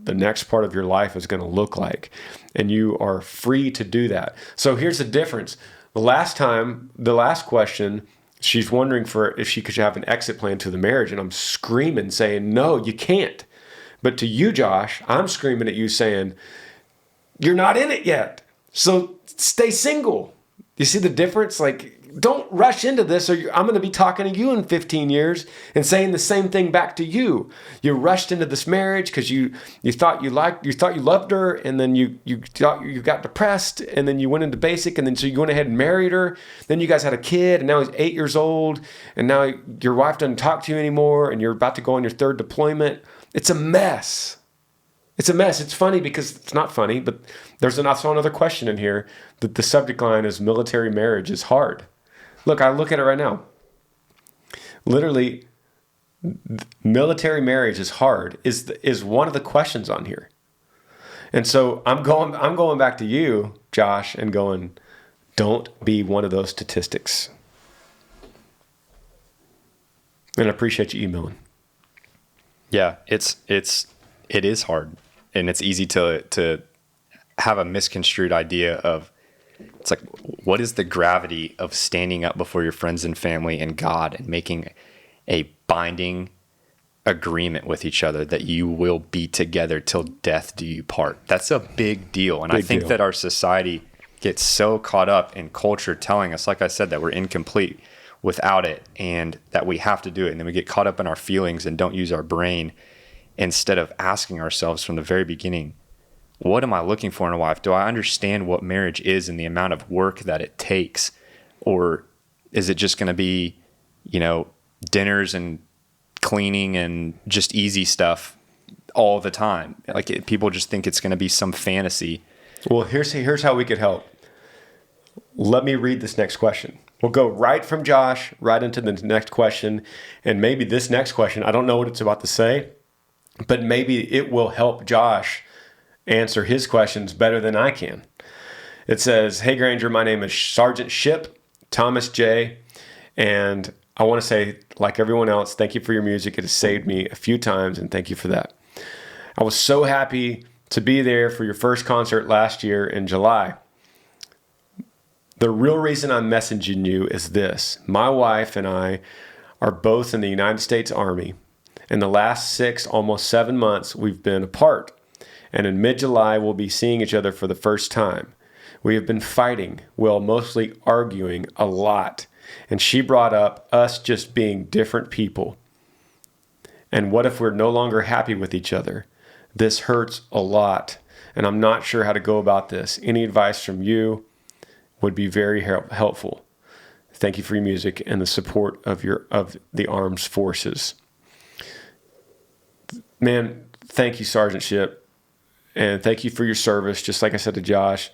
the next part of your life is going to look like, and you are free to do that. So here's the difference. The last question, she's wondering if she could have an exit plan to the marriage, and I'm screaming saying, no, you can't. But to you, Josh, I'm screaming at you saying, you're not in it yet, so stay single. You see the difference? Like, don't rush into this, or I'm going to be talking to you in 15 years and saying the same thing back to you. You rushed into this marriage because you thought you loved her, and then you thought you got depressed, and then you went into basic, and then so you went ahead and married her. Then you guys had a kid, and now he's 8 years old, and now your wife doesn't talk to you anymore, and you're about to go on your third deployment. It's a mess. It's a mess. It's funny because it's not funny, but I saw another question in here that the subject line is military marriage is hard. Look, I look at it right now. Literally, military marriage is hard is one of the questions on here. And so I'm going back to you, Josh, and going, don't be one of those statistics. And I appreciate you emailing. Yeah, it is hard, and it's easy to have a misconstrued idea of, it's like, what is the gravity of standing up before your friends and family and God and making a binding agreement with each other that you will be together till death do you part? That's a big deal. And I think that our society gets so caught up in culture telling us, like I said, that we're incomplete without it, and that we have to do it. And then we get caught up in our feelings and don't use our brain, instead of asking ourselves from the very beginning, what am I looking for in a wife? Do I understand what marriage is and the amount of work that it takes? Or is it just going to be, dinners and cleaning and just easy stuff all the time? Like, people just think it's going to be some fantasy. Well, here's how we could help. let me read this next question. We'll go right from Josh right into the next question. And maybe this next question, I don't know what it's about to say, but maybe it will help Josh answer his questions better than I can. It says, "Hey Granger, my name is Sergeant Ship, Thomas J. And I want to say, like everyone else, thank you for your music. It has saved me a few times, and thank you for that. I was so happy to be there for your first concert last year in July. The real reason I'm messaging you is this. My wife and I are both in the United States Army. In the last 6, almost 7 months, we've been apart. And in mid-July, we'll be seeing each other for the first time. We have been fighting, well, mostly arguing a lot. And she brought up us just being different people. And what if we're no longer happy with each other? This hurts a lot, and I'm not sure how to go about this. Any advice from you would be very helpful. Thank you for your music and the support of the armed forces." Man, thank you, Sergeant Ship, and thank you for your service. Just like I said to Josh,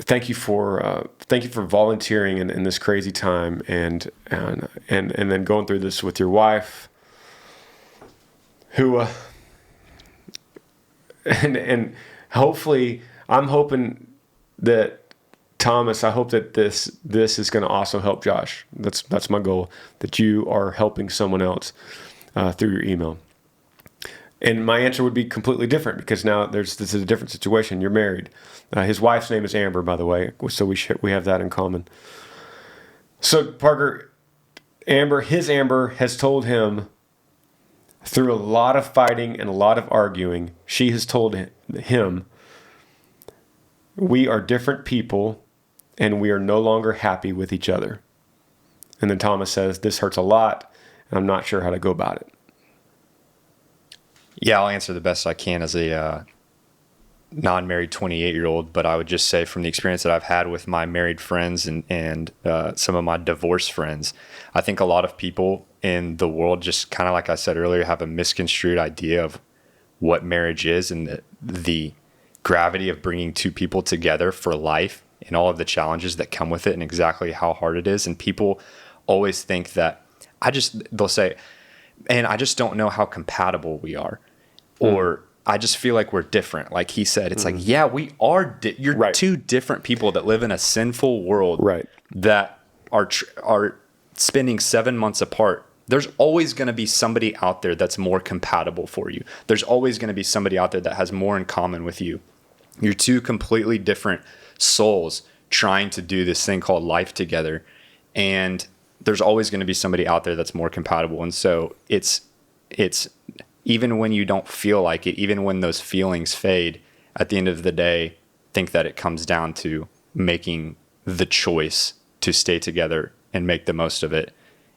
thank you for volunteering in this crazy time, and then going through this with your wife, who and hopefully, I'm hoping that Thomas, I hope that this is going to also help Josh. That's my goal, that you are helping someone else through your email. And my answer would be completely different, because now this is a different situation. You're married. His wife's name is Amber, by the way, so we have that in common. So Parker, Amber has told him, through a lot of fighting and a lot of arguing, she has told him, we are different people and we are no longer happy with each other. And then Thomas says, this hurts a lot and I'm not sure how to go about it. Yeah, I'll answer the best I can as a non-married 28-year-old, but I would just say, from the experience that I've had with my married friends and some of my divorced friends, I think a lot of people in the world, just kind of like I said earlier, have a misconstrued idea of what marriage is and the gravity of bringing two people together for life and all of the challenges that come with it and exactly how hard it is. And people always think that they'll say, "And I just don't know how compatible we are," or "I just feel like we're different." Like he said, it's like, yeah, we are. You're right. Two different people that live in a sinful world, right, that are spending 7 months apart. There's always going to be somebody out there that's more compatible for you. There's always going to be somebody out there that has more in common with you. You're two completely different souls trying to do this thing called life together. And there's always going to be somebody out there that's more compatible. And so it's even when you don't feel like it, even when those feelings fade, at the end of the day, think that it comes down to making the choice to stay together and make the most of it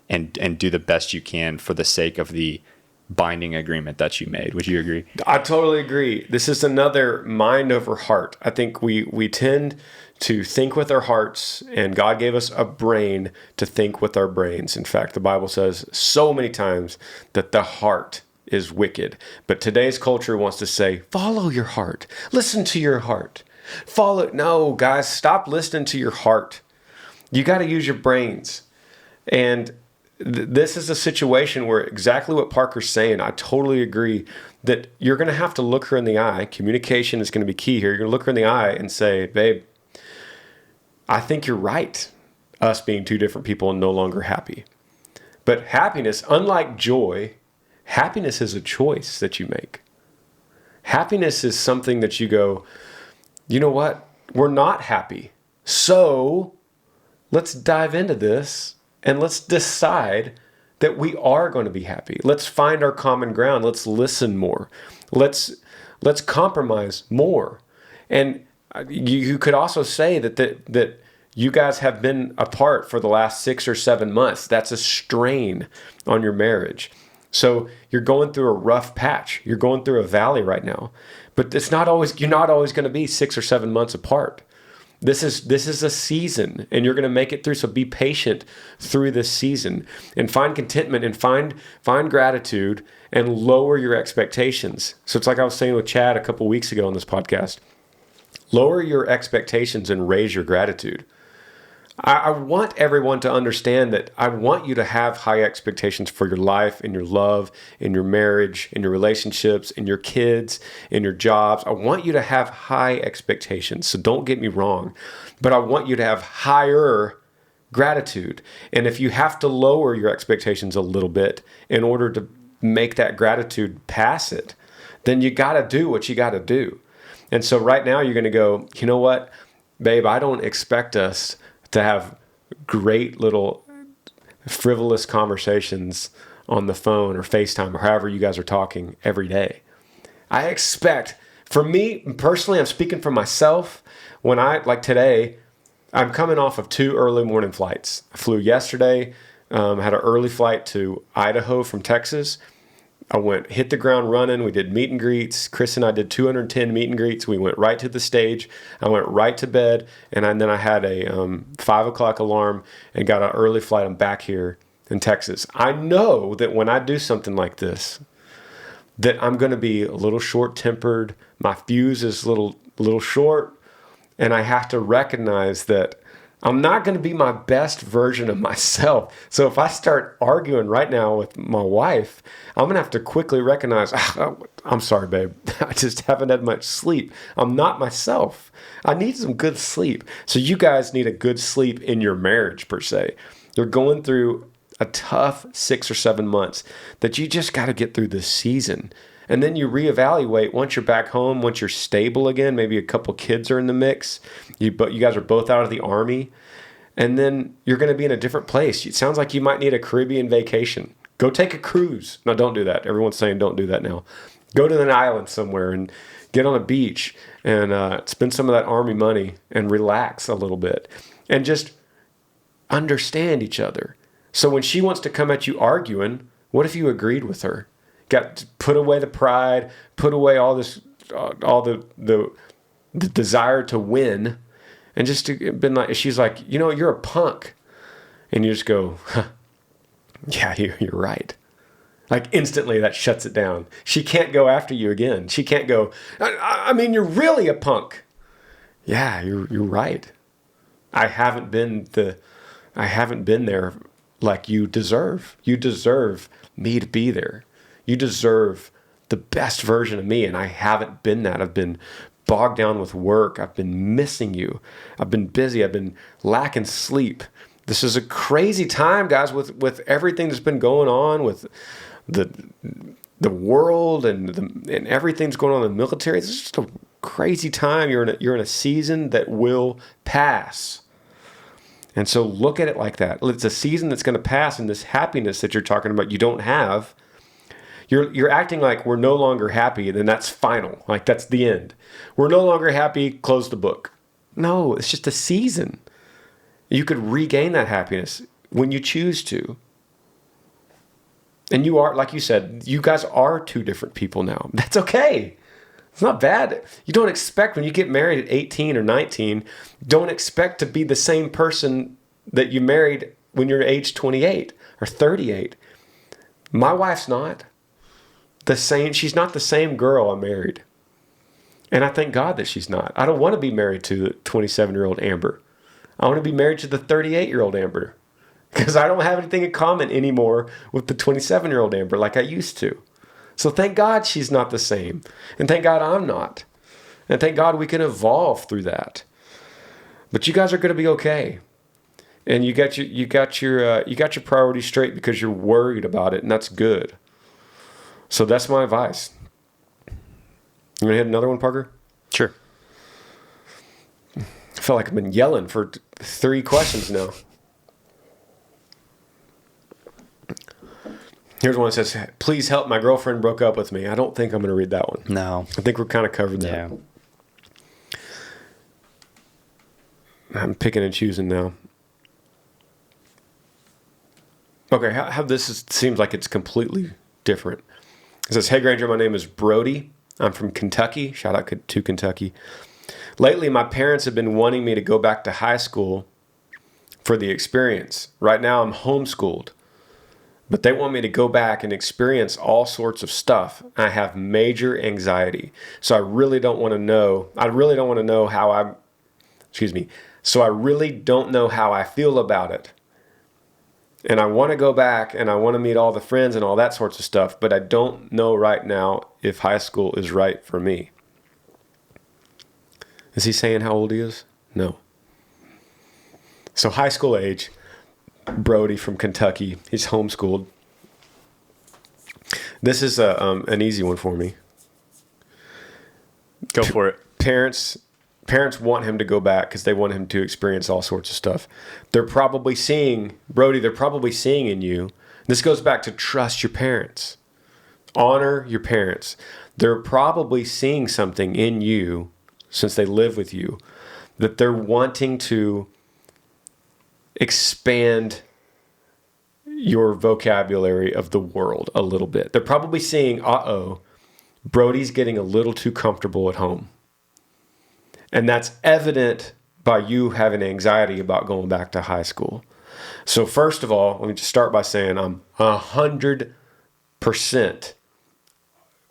and do the best you can for the sake of the binding agreement that you made. Would you agree? I totally agree. This is another mind over heart. I think we tend to think with our hearts, and God gave us a brain to think with our brains. In fact, the Bible says so many times that the heart is wicked. But today's culture wants to say, follow your heart. Listen to your heart. No, guys, stop listening to your heart. You got to use your brains. And this is a situation where exactly what Parker's saying, I totally agree, that you're going to have to look her in the eye. Communication is going to be key here. You're going to look her in the eye and say, babe, I think you're right, us being two different people and no longer happy. But happiness, unlike joy, happiness is a choice that you make. Happiness is something that you go, you know what? We're not happy. So let's dive into this and let's decide that we are going to be happy. Let's find our common ground. Let's listen more. Let's compromise more. And you could also say that you guys have been apart for the last 6 or 7 months. That's a strain on your marriage. So you're going through a rough patch. You're going through a valley right now. But you're not always going to be 6 or 7 months apart. This is a season, and you're going to make it through. So be patient through this season and find contentment and find gratitude and lower your expectations. So it's like I was saying with Chad a couple weeks ago on this podcast. Lower your expectations and raise your gratitude. I want everyone to understand that I want you to have high expectations for your life, in your love, in your marriage, in your relationships, in your kids, in your jobs. I want you to have high expectations. So don't get me wrong, but I want you to have higher gratitude. And if you have to lower your expectations a little bit in order to make that gratitude pass it, then you got to do what you got to do. And so right now you're going to go, you know what, babe, I don't expect us to have great little frivolous conversations on the phone or FaceTime or however you guys are talking every day. I expect, for me personally, I'm speaking for myself. When like today, I'm coming off of 2 early morning flights. I flew yesterday, had an early flight to Idaho from Texas. I hit the ground running. We did meet and greets. Chris and I did 210 meet and greets. We went right to the stage. I went right to bed. And then I had a 5 o'clock alarm and got an early flight. I'm back here in Texas. I know that when I do something like this, that I'm going to be a little short-tempered. My fuse is a little short. And I have to recognize that I'm not going to be my best version of myself. So if I start arguing right now with my wife, I'm going to have to quickly recognize, I'm sorry, babe. I just haven't had much sleep. I'm not myself. I need some good sleep. So you guys need a good sleep in your marriage, per se. You're going through a tough 6 or 7 months that you just got to get through this season. And then you reevaluate once you're back home, once you're stable again, maybe a couple kids are in the mix, you guys are both out of the Army, and then you're going to be in a different place. It sounds like you might need a Caribbean vacation. Go take a cruise. No, don't do that. Everyone's saying don't do that now. Go to an island somewhere and get on a beach and spend some of that Army money and relax a little bit and just understand each other. So when she wants to come at you arguing, what if you agreed with her? Got to put away the pride, put away all this, all the desire to win, and just to been like, she's like, you're a punk, and you just go, huh, yeah, you're right. Like instantly, that shuts it down. She can't go after you again. She can't go, I mean, you're really a punk. Yeah, you're right. I haven't been there like you deserve. You deserve me to be there. You deserve the best version of me, and I haven't been that. I've been bogged down with work. I've been missing you. I've been busy. I've been lacking sleep. This is a crazy time, guys, with everything that's been going on with the world and everything that's going on in the military. It's just a crazy time. You're in a season that will pass. And so look at it like that. It's a season that's going to pass, and this happiness that you're talking about, you don't have. You're acting like we're no longer happy, and then that's final. Like that's the end. We're no longer happy, close the book. No, it's just a season. You could regain that happiness when you choose to. And you are, like you said, you guys are 2 different people now. That's okay. It's not bad. You don't expect, when you get married at 18 or 19, don't expect to be the same person that you married when you're age 28 or 38. My wife's not the same. She's not the same girl I married. And I thank God that she's not. I don't want to be married to the 27-year-old Amber. I want to be married to the 38-year-old Amber, because I don't have anything in common anymore with the 27-year-old Amber like I used to. So thank God she's not the same. And thank God I'm not. And thank God we can evolve through that. But you guys are going to be okay. And you got your priorities straight because you're worried about it, and that's good. So that's my advice. You want to hit another one, Parker? Sure. I feel like I've been yelling for 3 questions now. Here's one that says, please help, my girlfriend broke up with me. I don't think I'm going to read that one. No. I think we're kind of covered that. Yeah. I'm picking and choosing now. Okay, how this seems like it's completely different. It says, hey, Granger, my name is Brody. I'm from Kentucky. Shout out to Kentucky. Lately, my parents have been wanting me to go back to high school for the experience. Right now, I'm homeschooled. but they want me to go back and experience all sorts of stuff. I have major anxiety. So I really don't want to know. So I really don't know how I feel about it. And I want to go back and I want to meet all the friends and all that sorts of stuff, but I don't know right now if high school is right for me. Is he saying how old he is? No. So high school age, Brody from Kentucky, he's homeschooled. This is an easy one for me. Go for it. Parents want him to go back because they want him to experience all sorts of stuff. They're probably seeing in you. This goes back to trust your parents. Honor your parents. They're probably seeing something in you since they live with you that they're wanting to expand your vocabulary of the world a little bit. They're probably seeing, Brody's getting a little too comfortable at home. And that's evident by you having anxiety about going back to high school. So first of all, let me just start by saying I'm 100%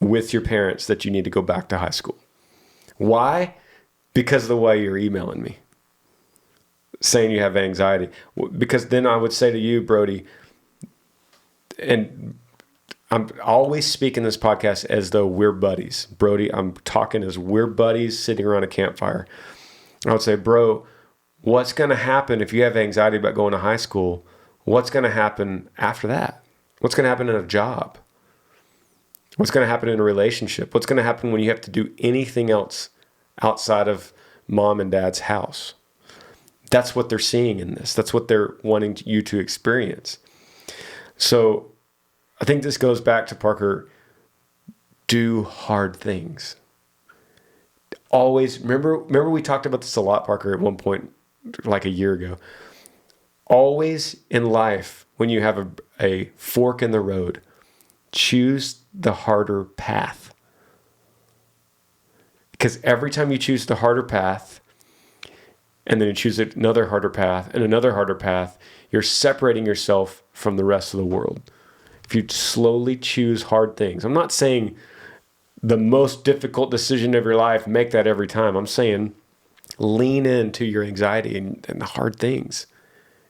with your parents that you need to go back to high school. Why? Because of the way you're emailing me, saying you have anxiety. Because then I would say to you, Brody, and I'm always speaking this podcast as though we're buddies. Brody, I'm talking as we're buddies sitting around a campfire. I would say, bro, what's going to happen if you have anxiety about going to high school? What's going to happen after that? What's going to happen in a job? What's going to happen in a relationship? What's going to happen when you have to do anything else outside of mom and dad's house? That's what they're seeing in this. That's what they're wanting you to experience. So I think this goes back to, Parker, do hard things. Always, remember we talked about this a lot, Parker, at one point, like a year ago. Always in life, when you have a fork in the road, choose the harder path. Because every time you choose the harder path, and then you choose another harder path and another harder path, you're separating yourself from the rest of the world. If you slowly choose hard things, I'm not saying the most difficult decision of your life, make that every time. I'm saying lean into your anxiety and the hard things,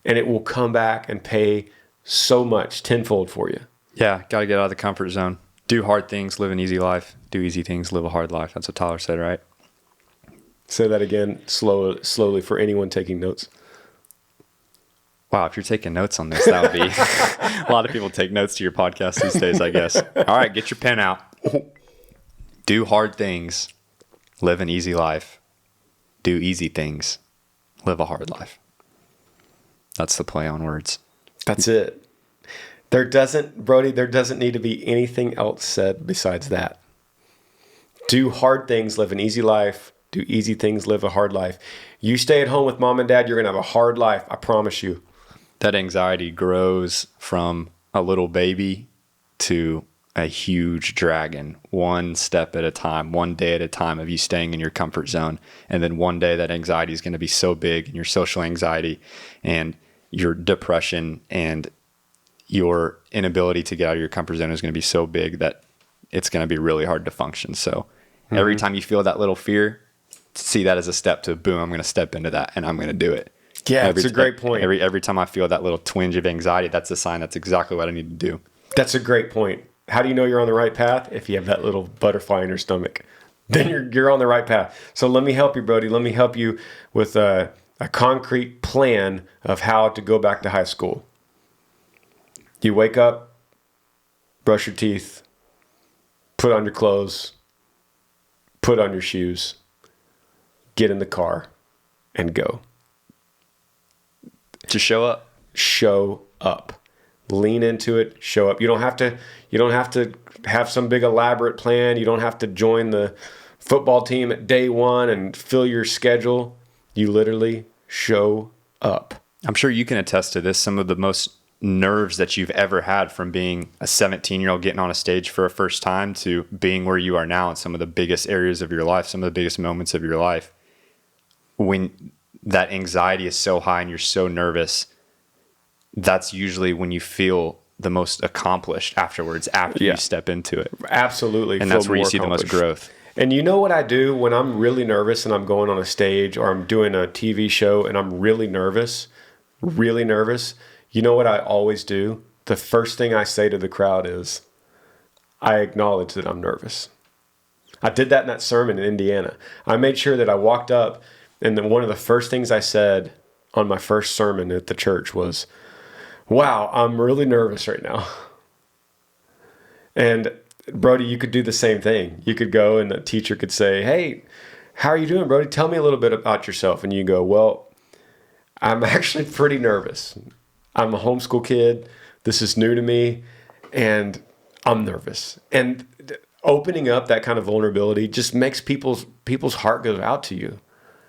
and it will come back and pay so much tenfold for you. Yeah, got to get out of the comfort zone. Do hard things, live an easy life. Do easy things, live a hard life. That's what Tyler said, right? Say that again slowly for anyone taking notes. Wow, if you're taking notes on this, that would be a lot of people take notes to your podcast these days, I guess. All right, get your pen out. Do hard things, live an easy life. Do easy things, live a hard life. That's the play on words. That's it. Brody, there doesn't need to be anything else said besides that. Do hard things, live an easy life. Do easy things, live a hard life. You stay at home with mom and dad, you're going to have a hard life. I promise you. That anxiety grows from a little baby to a huge dragon, one step at a time, one day at a time of you staying in your comfort zone. And then one day that anxiety is going to be so big, and your social anxiety and your depression and your inability to get out of your comfort zone is going to be so big that it's going to be really hard to function. So every time you feel that little fear, see that as a step to boom, I'm going to step into that and I'm going to do it. Yeah, it's a great point. Every time I feel that little twinge of anxiety, that's a sign that's exactly what I need to do. That's a great point. How do you know you're on the right path? If you have that little butterfly in your stomach, then you're on the right path. So let me help you, Brody. Let me help you with a concrete plan of how to go back to high school. You wake up, brush your teeth, put on your clothes, put on your shoes, get in the car, and go. Just show up. Show up. Lean into it. Show up. You don't have to have some big elaborate plan. You don't have to join the football team at day one and fill your schedule. You literally show up. I'm sure you can attest to this. Some of the most nerves that you've ever had from being a 17-year-old getting on a stage for a first time to being where you are now in some of the biggest areas of your life, some of the biggest moments of your life. When that anxiety is so high and you're so nervous, that's usually when you feel the most accomplished afterwards after you step into it. Absolutely. And that's where you see the most growth. And you know what I do when I'm really nervous and I'm going on a stage or I'm doing a TV show and I'm really nervous? You know what I always do? The first thing I say to the crowd is, I acknowledge that I'm nervous. I did that in that sermon in Indiana. I made sure that I walked up, and then one of the first things I said on my first sermon at the church was, wow, I'm really nervous right now. And Brody, you could do the same thing. You could go and the teacher could say, hey, how are you doing, Brody? Tell me a little bit about yourself. And you go, well, I'm actually pretty nervous. I'm a homeschool kid. This is new to me, and I'm nervous. And opening up that kind of vulnerability just makes people's heart go out to you.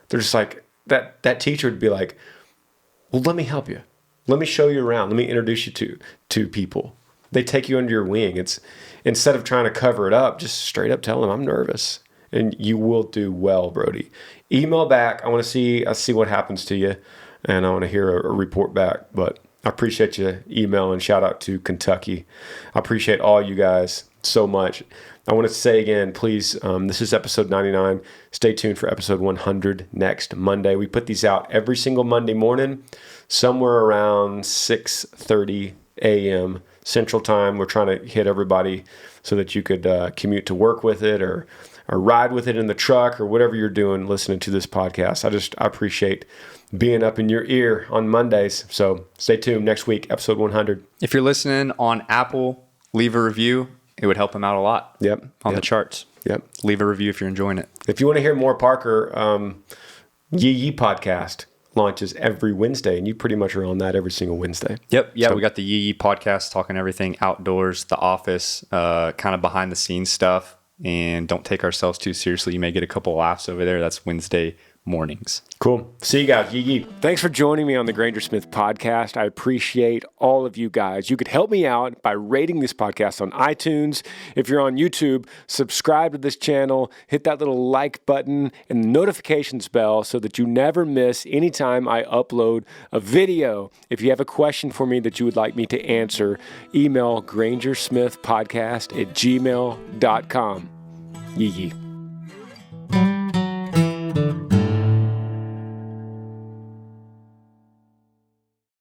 They're just like, that teacher would be like, well, let me help you. Let me show you around. Let me introduce you to people. They take you under your wing. It's instead of trying to cover it up, just straight up tell them I'm nervous, and you will do well, Brody. Email back. I see what happens to you, and I want to hear a report back. But I appreciate you emailing. Shout out to Kentucky. I appreciate all you guys so much. I want to say again, please, this is episode 99. Stay tuned for episode 100 next Monday. We put these out every single Monday morning, somewhere around 6:30 a.m. Central Time. We're trying to hit everybody so that you could commute to work with it or ride with it in the truck or whatever you're doing listening to this podcast. I appreciate being up in your ear on Mondays. So stay tuned next week, episode 100. If you're listening on Apple, leave a review. It would help them out a lot. On the charts. Leave a review if you're enjoying it. If you want to hear more Parker, YeeYee Podcast launches every Wednesday, and you pretty much are on that every single Wednesday. We got the YeeYee Podcast talking everything outdoors, the office, kind of behind the scenes stuff, and don't take ourselves too seriously. You may get a couple laughs over there. That's Wednesday mornings. Cool. See you guys. YeeYee. Thanks for joining me on the Granger Smith Podcast. I appreciate all of you guys. You could help me out by rating this podcast on iTunes. If you're on YouTube, subscribe to this channel, hit that little like button and the notifications bell so that you never miss anytime I upload a video. If you have a question for me that you would like me to answer, email grangersmithpodcast@gmail.com. YeeYee.